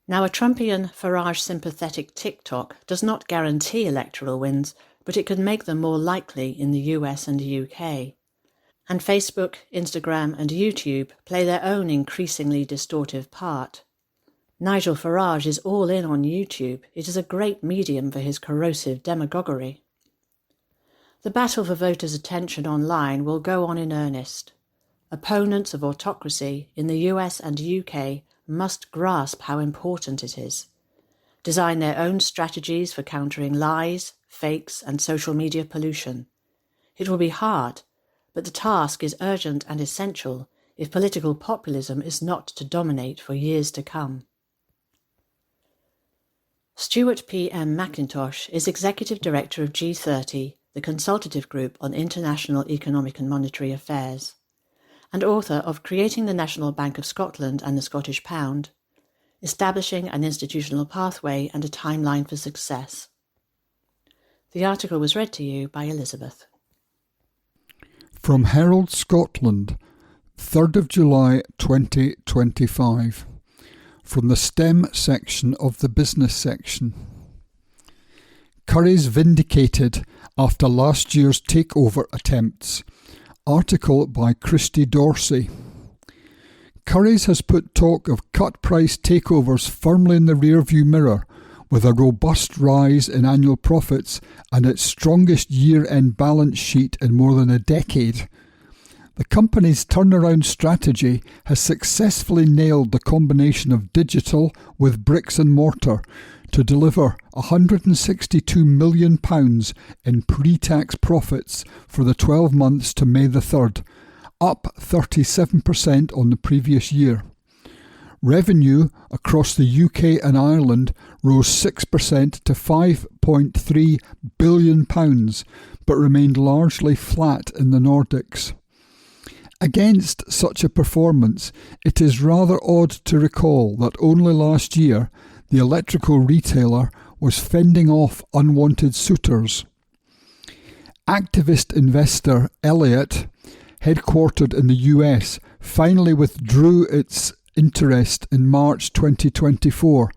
Now, a Trumpian Farage-sympathetic TikTok does not guarantee electoral wins, but it could make them more likely in the US and UK. And Facebook, Instagram and YouTube play their own increasingly distortive part. Nigel Farage is all in on YouTube. It is a great medium for his corrosive demagoguery. The battle for voters' attention online will go on in earnest. Opponents of autocracy in the US and UK must grasp how important it is. Design their own strategies for countering lies, fakes and social media pollution. It will be hard, but the task is urgent and essential if political populism is not to dominate for years to come. Stuart P. M. McIntosh is Executive Director of G30, the consultative group on international economic and monetary affairs, and author of Creating the National Bank of Scotland and the Scottish Pound, Establishing an Institutional Pathway and a Timeline for Success. The article was read to you by Elizabeth. From Herald, Scotland, 3rd of July 2025. From the STEM section of the business section. Currys vindicated after last year's takeover attempts. Article by Christy Dorsey. Currys has put talk of cut-price takeovers firmly in the rearview mirror, with a robust rise in annual profits and its strongest year-end balance sheet in more than a decade. The company's turnaround strategy has successfully nailed the combination of digital with bricks and mortar to deliver £162 million in pre-tax profits for the 12 months to May the 3rd, up 37% on the previous year. Revenue across the UK and Ireland rose 6% to £5.3 billion, but remained largely flat in the Nordics. Against such a performance, it is rather odd to recall that only last year the electrical retailer was fending off unwanted suitors. Activist investor Elliott, headquartered in the US, finally withdrew its interest in March 2024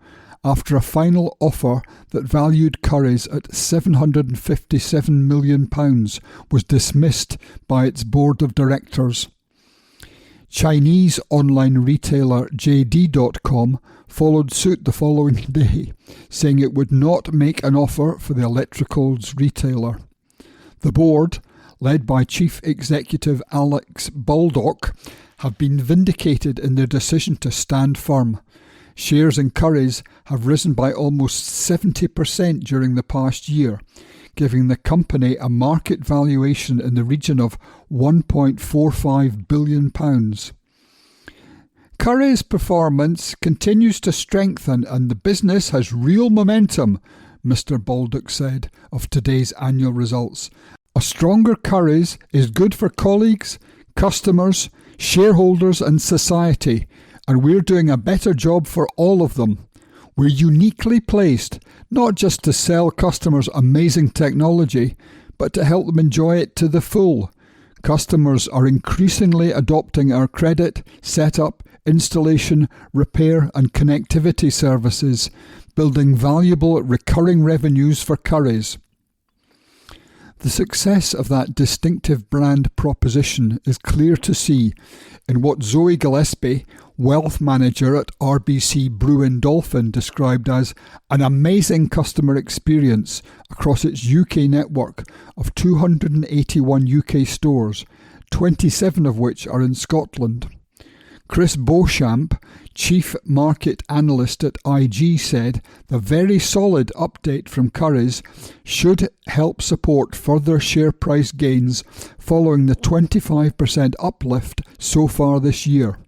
after a final offer that valued Currys at £757 million was dismissed by its board of directors. Chinese online retailer JD.com followed suit the following day, saying it would not make an offer for the electricals retailer. The board, led by Chief Executive Alex Baldock, have been vindicated in their decision to stand firm. Shares in Currys have risen by almost 70% during the past year, giving the company a market valuation in the region of £1.45 billion. Currys' performance continues to strengthen and the business has real momentum, Mr. Baldock said of today's annual results. A stronger Currys is good for colleagues, customers, shareholders and society, and we're doing a better job for all of them. We're uniquely placed, not just to sell customers amazing technology, but to help them enjoy it to the full. Customers are increasingly adopting our credit, setup, installation, repair and connectivity services, building valuable recurring revenues for Currys. The success of that distinctive brand proposition is clear to see in what Zoe Gillespie, wealth manager at RBC Brewin Dolphin, described as an amazing customer experience across its UK network of 281 UK stores, 27 of which are in Scotland. Chris Beauchamp, Chief Market Analyst at IG, said the very solid update from Currys should help support further share price gains following the 25% uplift so far this year.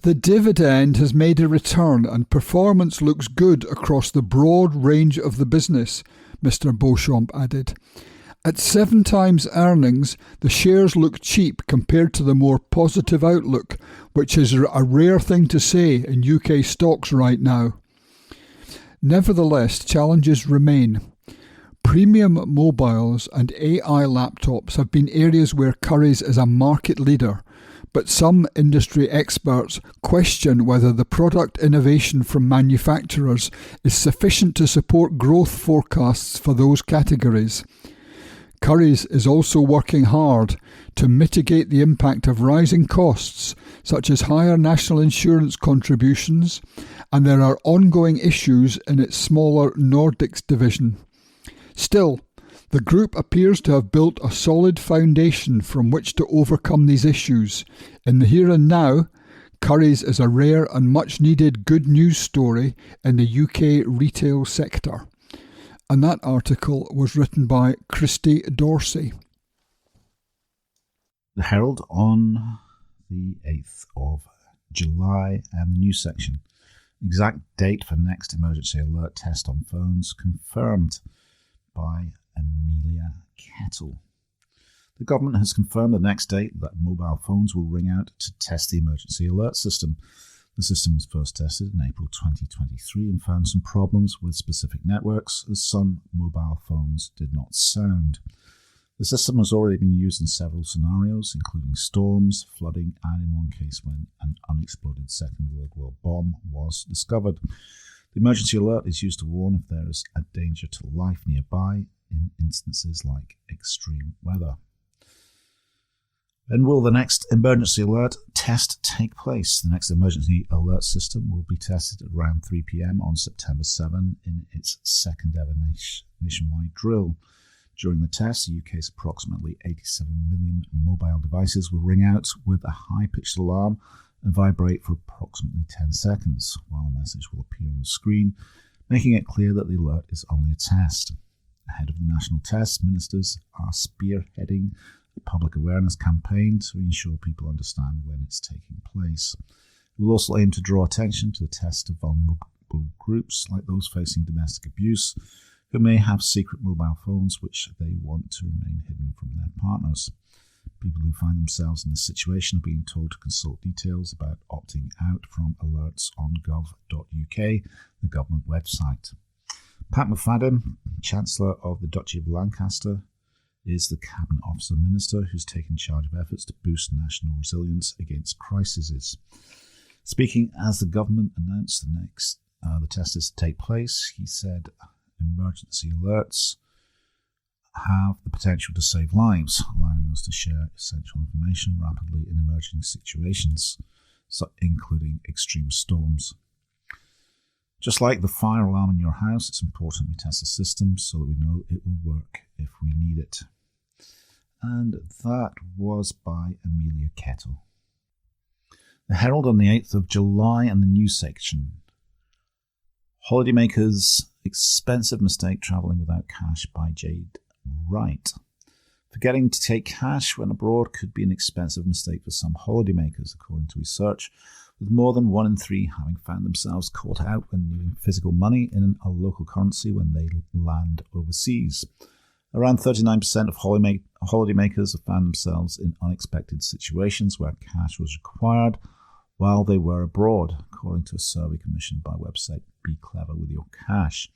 The dividend has made a return and performance looks good across the broad range of the business, Mr. Beauchamp added. At 7 times earnings, the shares look cheap compared to the more positive outlook, which is a rare thing to say in UK stocks right now. Nevertheless, challenges remain. Premium mobiles and AI laptops have been areas where Currys is a market leader, but some industry experts question whether the product innovation from manufacturers is sufficient to support growth forecasts for those categories. Currys is also working hard to mitigate the impact of rising costs, such as higher national insurance contributions, and there are ongoing issues in its smaller Nordics division. Still, the group appears to have built a solid foundation from which to overcome these issues. In the here and now, Currys is a rare and much needed good news story in the UK retail sector. And that article was written by Christy Dorsey. The Herald on the 8th of July and the news section. Exact date for next emergency alert test on phones confirmed by Amelia Kettle. The government has confirmed the next date that mobile phones will ring out to test the emergency alert system. The system was first tested in April 2023 and found some problems with specific networks as some mobile phones did not sound. The system has already been used in several scenarios, including storms, flooding, and in one case when an unexploded Second World War bomb was discovered. The emergency alert is used to warn if there is a danger to life nearby in instances like extreme weather. When will the next emergency alert test take place? The next emergency alert system will be tested at around 3 p.m. on September 7 in its second ever nationwide drill. During the test, the UK's approximately 87 million mobile devices will ring out with a high-pitched alarm and vibrate for approximately 10 seconds, while a message will appear on the screen, making it clear that the alert is only a test. Ahead of the national test, ministers are spearheading a public awareness campaign to ensure people understand when it's taking place. It will also aim to draw attention to the test of vulnerable groups like those facing domestic abuse, who may have secret mobile phones which they want to remain hidden from their partners. People who find themselves in this situation are being told to consult details about opting out from alerts on gov.uk, the government website. Pat McFadden, Chancellor of the Duchy of Lancaster, is the Cabinet Officer Minister who's taken charge of efforts to boost national resilience against crises. Speaking as the government announced the test is to take place, he said emergency alerts have the potential to save lives, allowing us to share essential information rapidly in emerging situations, including extreme storms. Just like the fire alarm in your house, it's important we test the system so that we know it will work if we need it. And that was by Amelia Kettle. The Herald on the 8th of July and the news section. Holidaymakers, expensive mistake travelling without cash by Jade Wright. Forgetting to take cash when abroad could be an expensive mistake for some holidaymakers, according to research, with more than 1 in 3 having found themselves caught out when needing physical money in a local currency when they land overseas. Around 39% of holidaymakers have found themselves in unexpected situations where cash was required while they were abroad, according to a survey commissioned by website Be Clever With Your Cash.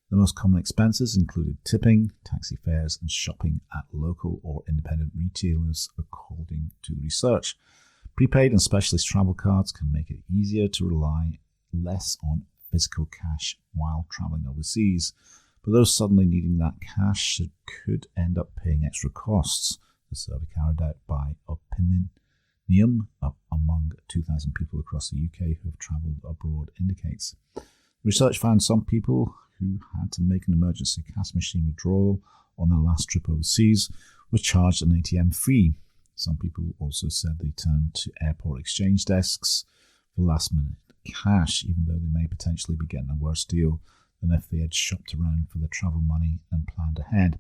The most common expenses included tipping, taxi fares, and shopping at local or independent retailers, according to the research. Prepaid and specialist travel cards can make it easier to rely less on physical cash while travelling overseas, but those suddenly needing that cash could end up paying extra costs. The survey carried out by Opinium among 2,000 people across the UK who have travelled abroad indicates. Research found some people who had to make an emergency cash machine withdrawal on their last trip overseas were charged an ATM fee. Some people also said they turned to airport exchange desks for last-minute cash, even though they may potentially be getting a worse deal than if they had shopped around for their travel money and planned ahead.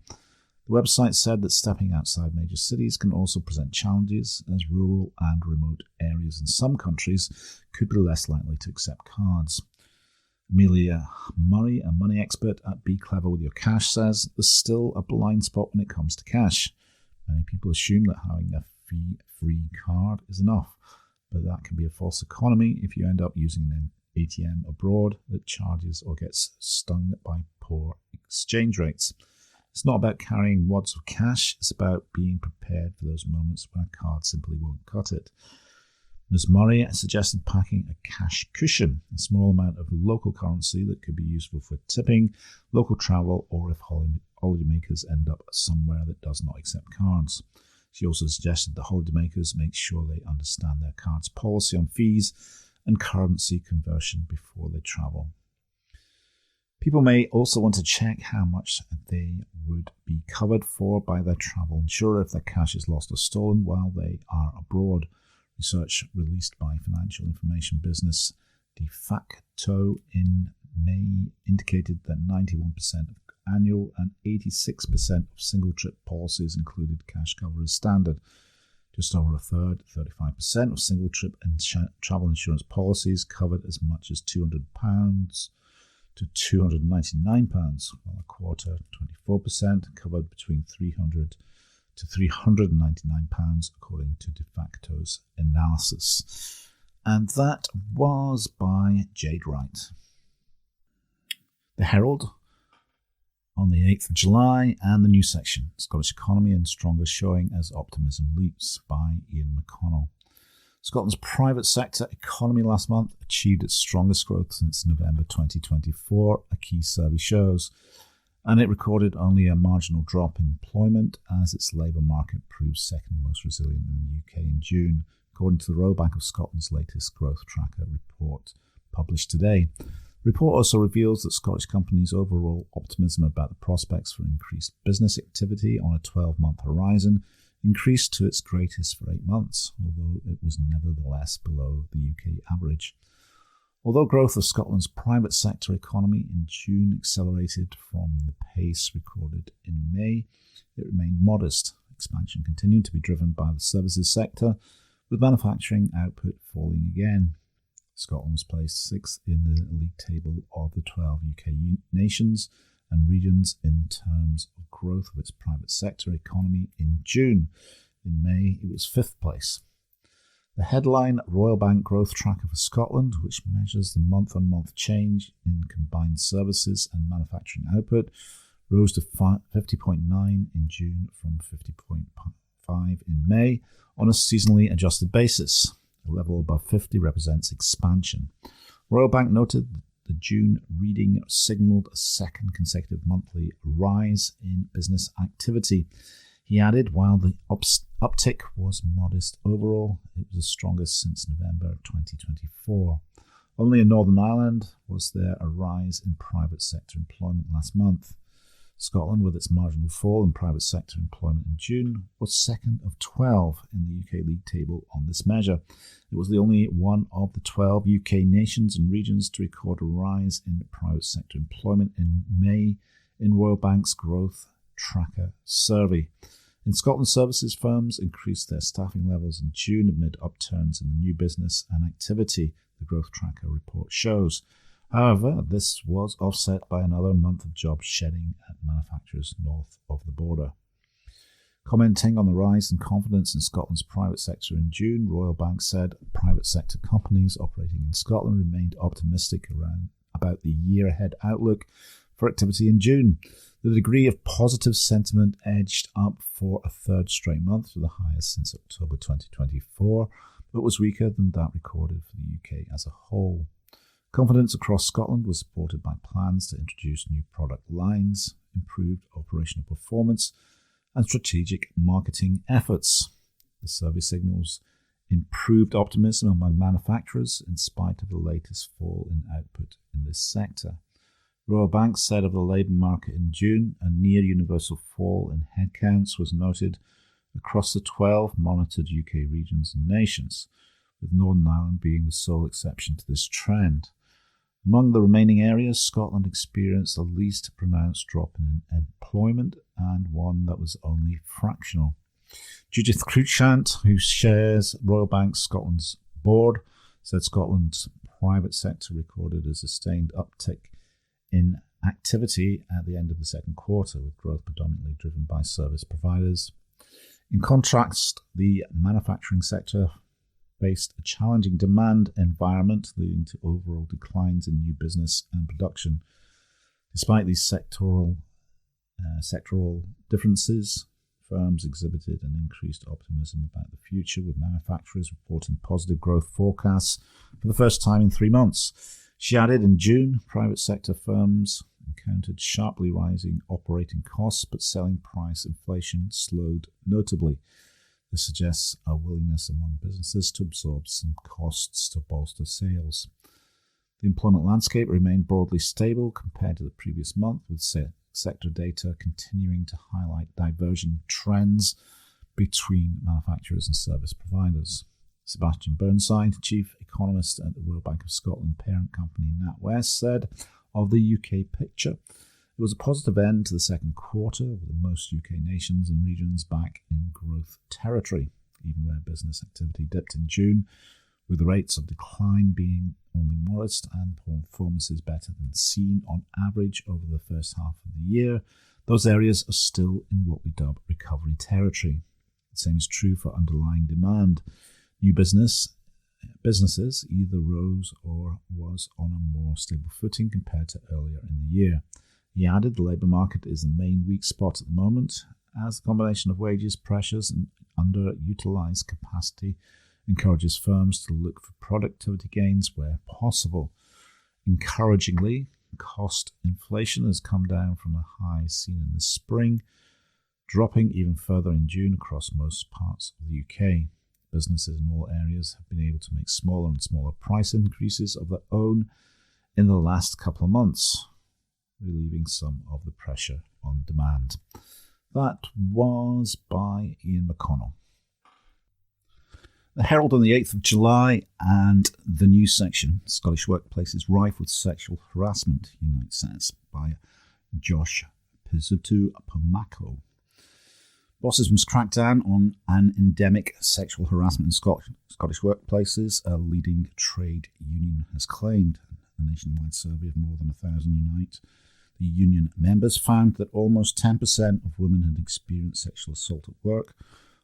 The website said that stepping outside major cities can also present challenges, as rural and remote areas in some countries could be less likely to accept cards. Amelia Murray, a money expert at Be Clever With Your Cash, says there's still a blind spot when it comes to cash. Many people assume that having a fee-free card is enough, but that can be a false economy if you end up using an ATM abroad that charges or gets stung by poor exchange rates. It's not about carrying wads of cash, it's about being prepared for those moments when a card simply won't cut it. Ms. Murray suggested packing a cash cushion, a small amount of local currency that could be useful for tipping, local travel, or if holidaymakers end up somewhere that does not accept cards. She also suggested that holidaymakers make sure they understand their card's policy on fees and currency conversion before they travel. People may also want to check how much they would be covered for by their travel insurer if their cash is lost or stolen while they are abroad. Research released by financial information business De Facto in May indicated that 91% of annual and 86% of single-trip policies included cash cover as standard. Just over a third, 35% of single-trip travel insurance policies covered as much as £200 to £299, while a quarter, 24%, covered between £300 to £399, according to De Facto's analysis. And that was by Jade Wright. The Herald on the 8th of July and the news section. Scottish economy and stronger showing as optimism leaps, by Ian McConnell. Scotland's private sector economy last month achieved its strongest growth since November 2024, a key survey shows, and it recorded only a marginal drop in employment as its labour market proved second most resilient in the UK in June, according to the Royal Bank of Scotland's latest growth tracker report published today. The report also reveals that Scottish companies' overall optimism about the prospects for increased business activity on a 12-month horizon increased to its greatest for 8 months, although it was nevertheless below the UK average. Although growth of Scotland's private sector economy in June accelerated from the pace recorded in May, it remained modest. Expansion continued to be driven by the services sector, with manufacturing output falling again. Scotland was placed 6th in the league table of the 12 UK nations and regions in terms of growth of its private sector economy in June. In May, it was 5th place. The headline Royal Bank Growth Tracker for Scotland, which measures the month-on-month change in combined services and manufacturing output, rose to 50.9 in June from 50.5 in May on a seasonally adjusted basis. A level above 50 represents expansion. Royal Bank noted that the June reading signalled a second consecutive monthly rise in business activity. He added, while the uptick was modest overall, it was the strongest since November 2024. Only in Northern Ireland was there a rise in private sector employment last month. Scotland, with its marginal fall in private sector employment in June, was second of 12 in the UK league table on this measure. It was the only one of the 12 UK nations and regions to record a rise in private sector employment in May in Royal Bank's Growth Tracker survey. In Scotland, services firms increased their staffing levels in June amid upturns in the new business and activity, the Growth Tracker report shows. However, this was offset by another month of job shedding at manufacturers north of the border. Commenting on the rise in confidence in Scotland's private sector in June, Royal Bank said private sector companies operating in Scotland remained optimistic about the year-ahead outlook for activity in June. The degree of positive sentiment edged up for a third straight month to the highest since October 2024, but was weaker than that recorded for the UK as a whole. Confidence across Scotland was supported by plans to introduce new product lines, improved operational performance, and strategic marketing efforts. The survey signals improved optimism among manufacturers in spite of the latest fall in output in this sector. Royal Bank said of the labour market in June, a near-universal fall in headcounts was noted across the 12 monitored UK regions and nations, with Northern Ireland being the sole exception to this trend. Among the remaining areas, Scotland experienced the least pronounced drop in employment and one that was only fractional. Judith Cruikshank, who shares Royal Bank Scotland's board, said Scotland's private sector recorded a sustained uptick in activity at the end of the second quarter, with growth predominantly driven by service providers. In contrast, the manufacturing sector faced a challenging demand environment, leading to overall declines in new business and production. Despite these sectoral differences, firms exhibited an increased optimism about the future, with manufacturers reporting positive growth forecasts for the first time in 3 months. She added, in June, private sector firms encountered sharply rising operating costs, but selling price inflation slowed notably. This suggests a willingness among businesses to absorb some costs to bolster sales. The employment landscape remained broadly stable compared to the previous month, with sector data continuing to highlight diverging trends between manufacturers and service providers. Sebastian Burnside, chief economist at the Royal Bank of Scotland parent company NatWest, said of the UK picture, it was a positive end to the second quarter, with most UK nations and regions back in growth territory, even where business activity dipped in June, with the rates of decline being only modest and performances better than seen on average over the first half of the year. Those areas are still in what we dub recovery territory. The same is true for underlying demand. New businesses either rose or was on a more stable footing compared to earlier in the year. He added the labour market is the main weak spot at the moment, as the combination of wages pressures and underutilised capacity encourages firms to look for productivity gains where possible. Encouragingly, cost inflation has come down from a high seen in the spring, dropping even further in June across most parts of the UK. Businesses in all areas have been able to make smaller and smaller price increases of their own in the last couple of months, relieving some of the pressure on demand. That was by Ian McConnell. The Herald on the 8th of July and the news section, Scottish workplaces rife with sexual harassment, Unite says, by Josh Pizzuto Pomako. Bosses must crack down on an endemic sexual harassment in Scottish workplaces, a leading trade union has claimed. A nationwide survey of more than 1,000 Unite The union members found that almost 10% of women had experienced sexual assault at work,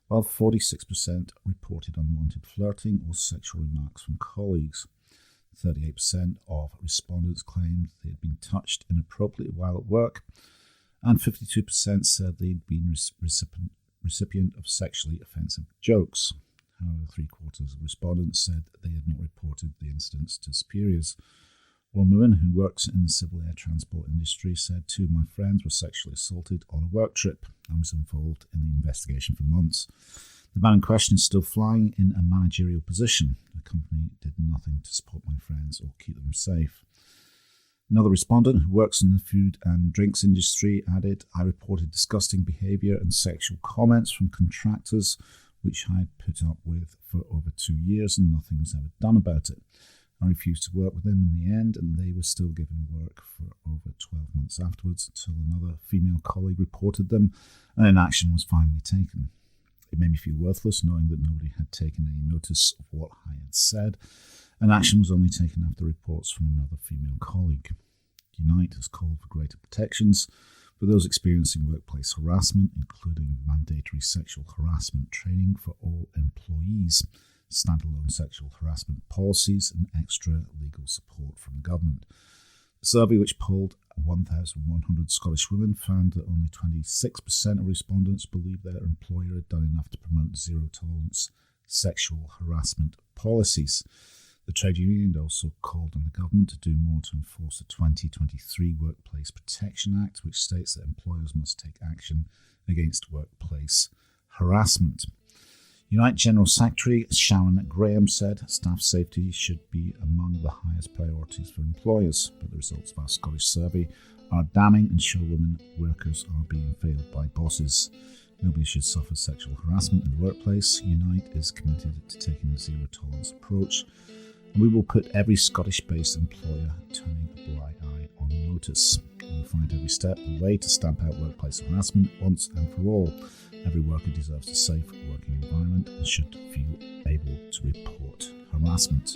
while 46% reported unwanted flirting or sexual remarks from colleagues. 38% of respondents claimed they had been touched inappropriately while at work, and 52% said they'd been recipient of sexually offensive jokes. However, 3/4 of respondents said they had not reported the incidents to superiors. One woman who works in the civil air transport industry said 2 of my friends were sexually assaulted on a work trip and was involved in the investigation for months. The man in question is still flying in a managerial position. The company did nothing to support my friends or keep them safe. Another respondent who works in the food and drinks industry added, I reported disgusting behaviour and sexual comments from contractors which I had put up with for over 2 years and nothing was ever done about it. I refused to work with them in the end and they were still given work for over 12 months afterwards until another female colleague reported them and an action was finally taken. It made me feel worthless knowing that nobody had taken any notice of what I had said, and action was only taken after reports from another female colleague. Unite has called for greater protections for those experiencing workplace harassment, including mandatory sexual harassment training for all employees, standalone sexual harassment policies, and extra legal support from the government. The survey, which polled 1,100 Scottish women, found that only 26% of respondents believed their employer had done enough to promote zero-tolerance sexual harassment policies. The trade union also called on the government to do more to enforce the 2023 Workplace Protection Act, which states that employers must take action against workplace harassment. Unite General Secretary Sharon Graham said staff safety should be among the highest priorities for employers, but the results of our Scottish survey are damning and show women workers are being failed by bosses. Nobody should suffer sexual harassment in the workplace. Unite is committed to taking a zero-tolerance approach, and we will put every Scottish-based employer turning a blind eye on notice. We will find every step the way to stamp out workplace harassment once and for all. Every worker deserves a safe working environment and should feel able to report harassment.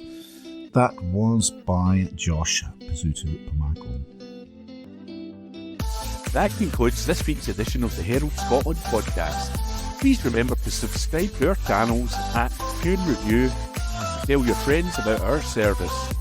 That was by Josh Pizzuto-Pomako. That concludes this week's edition of the Herald Scotland podcast. Please remember to subscribe to our channels at Tune Review and tell your friends about our service.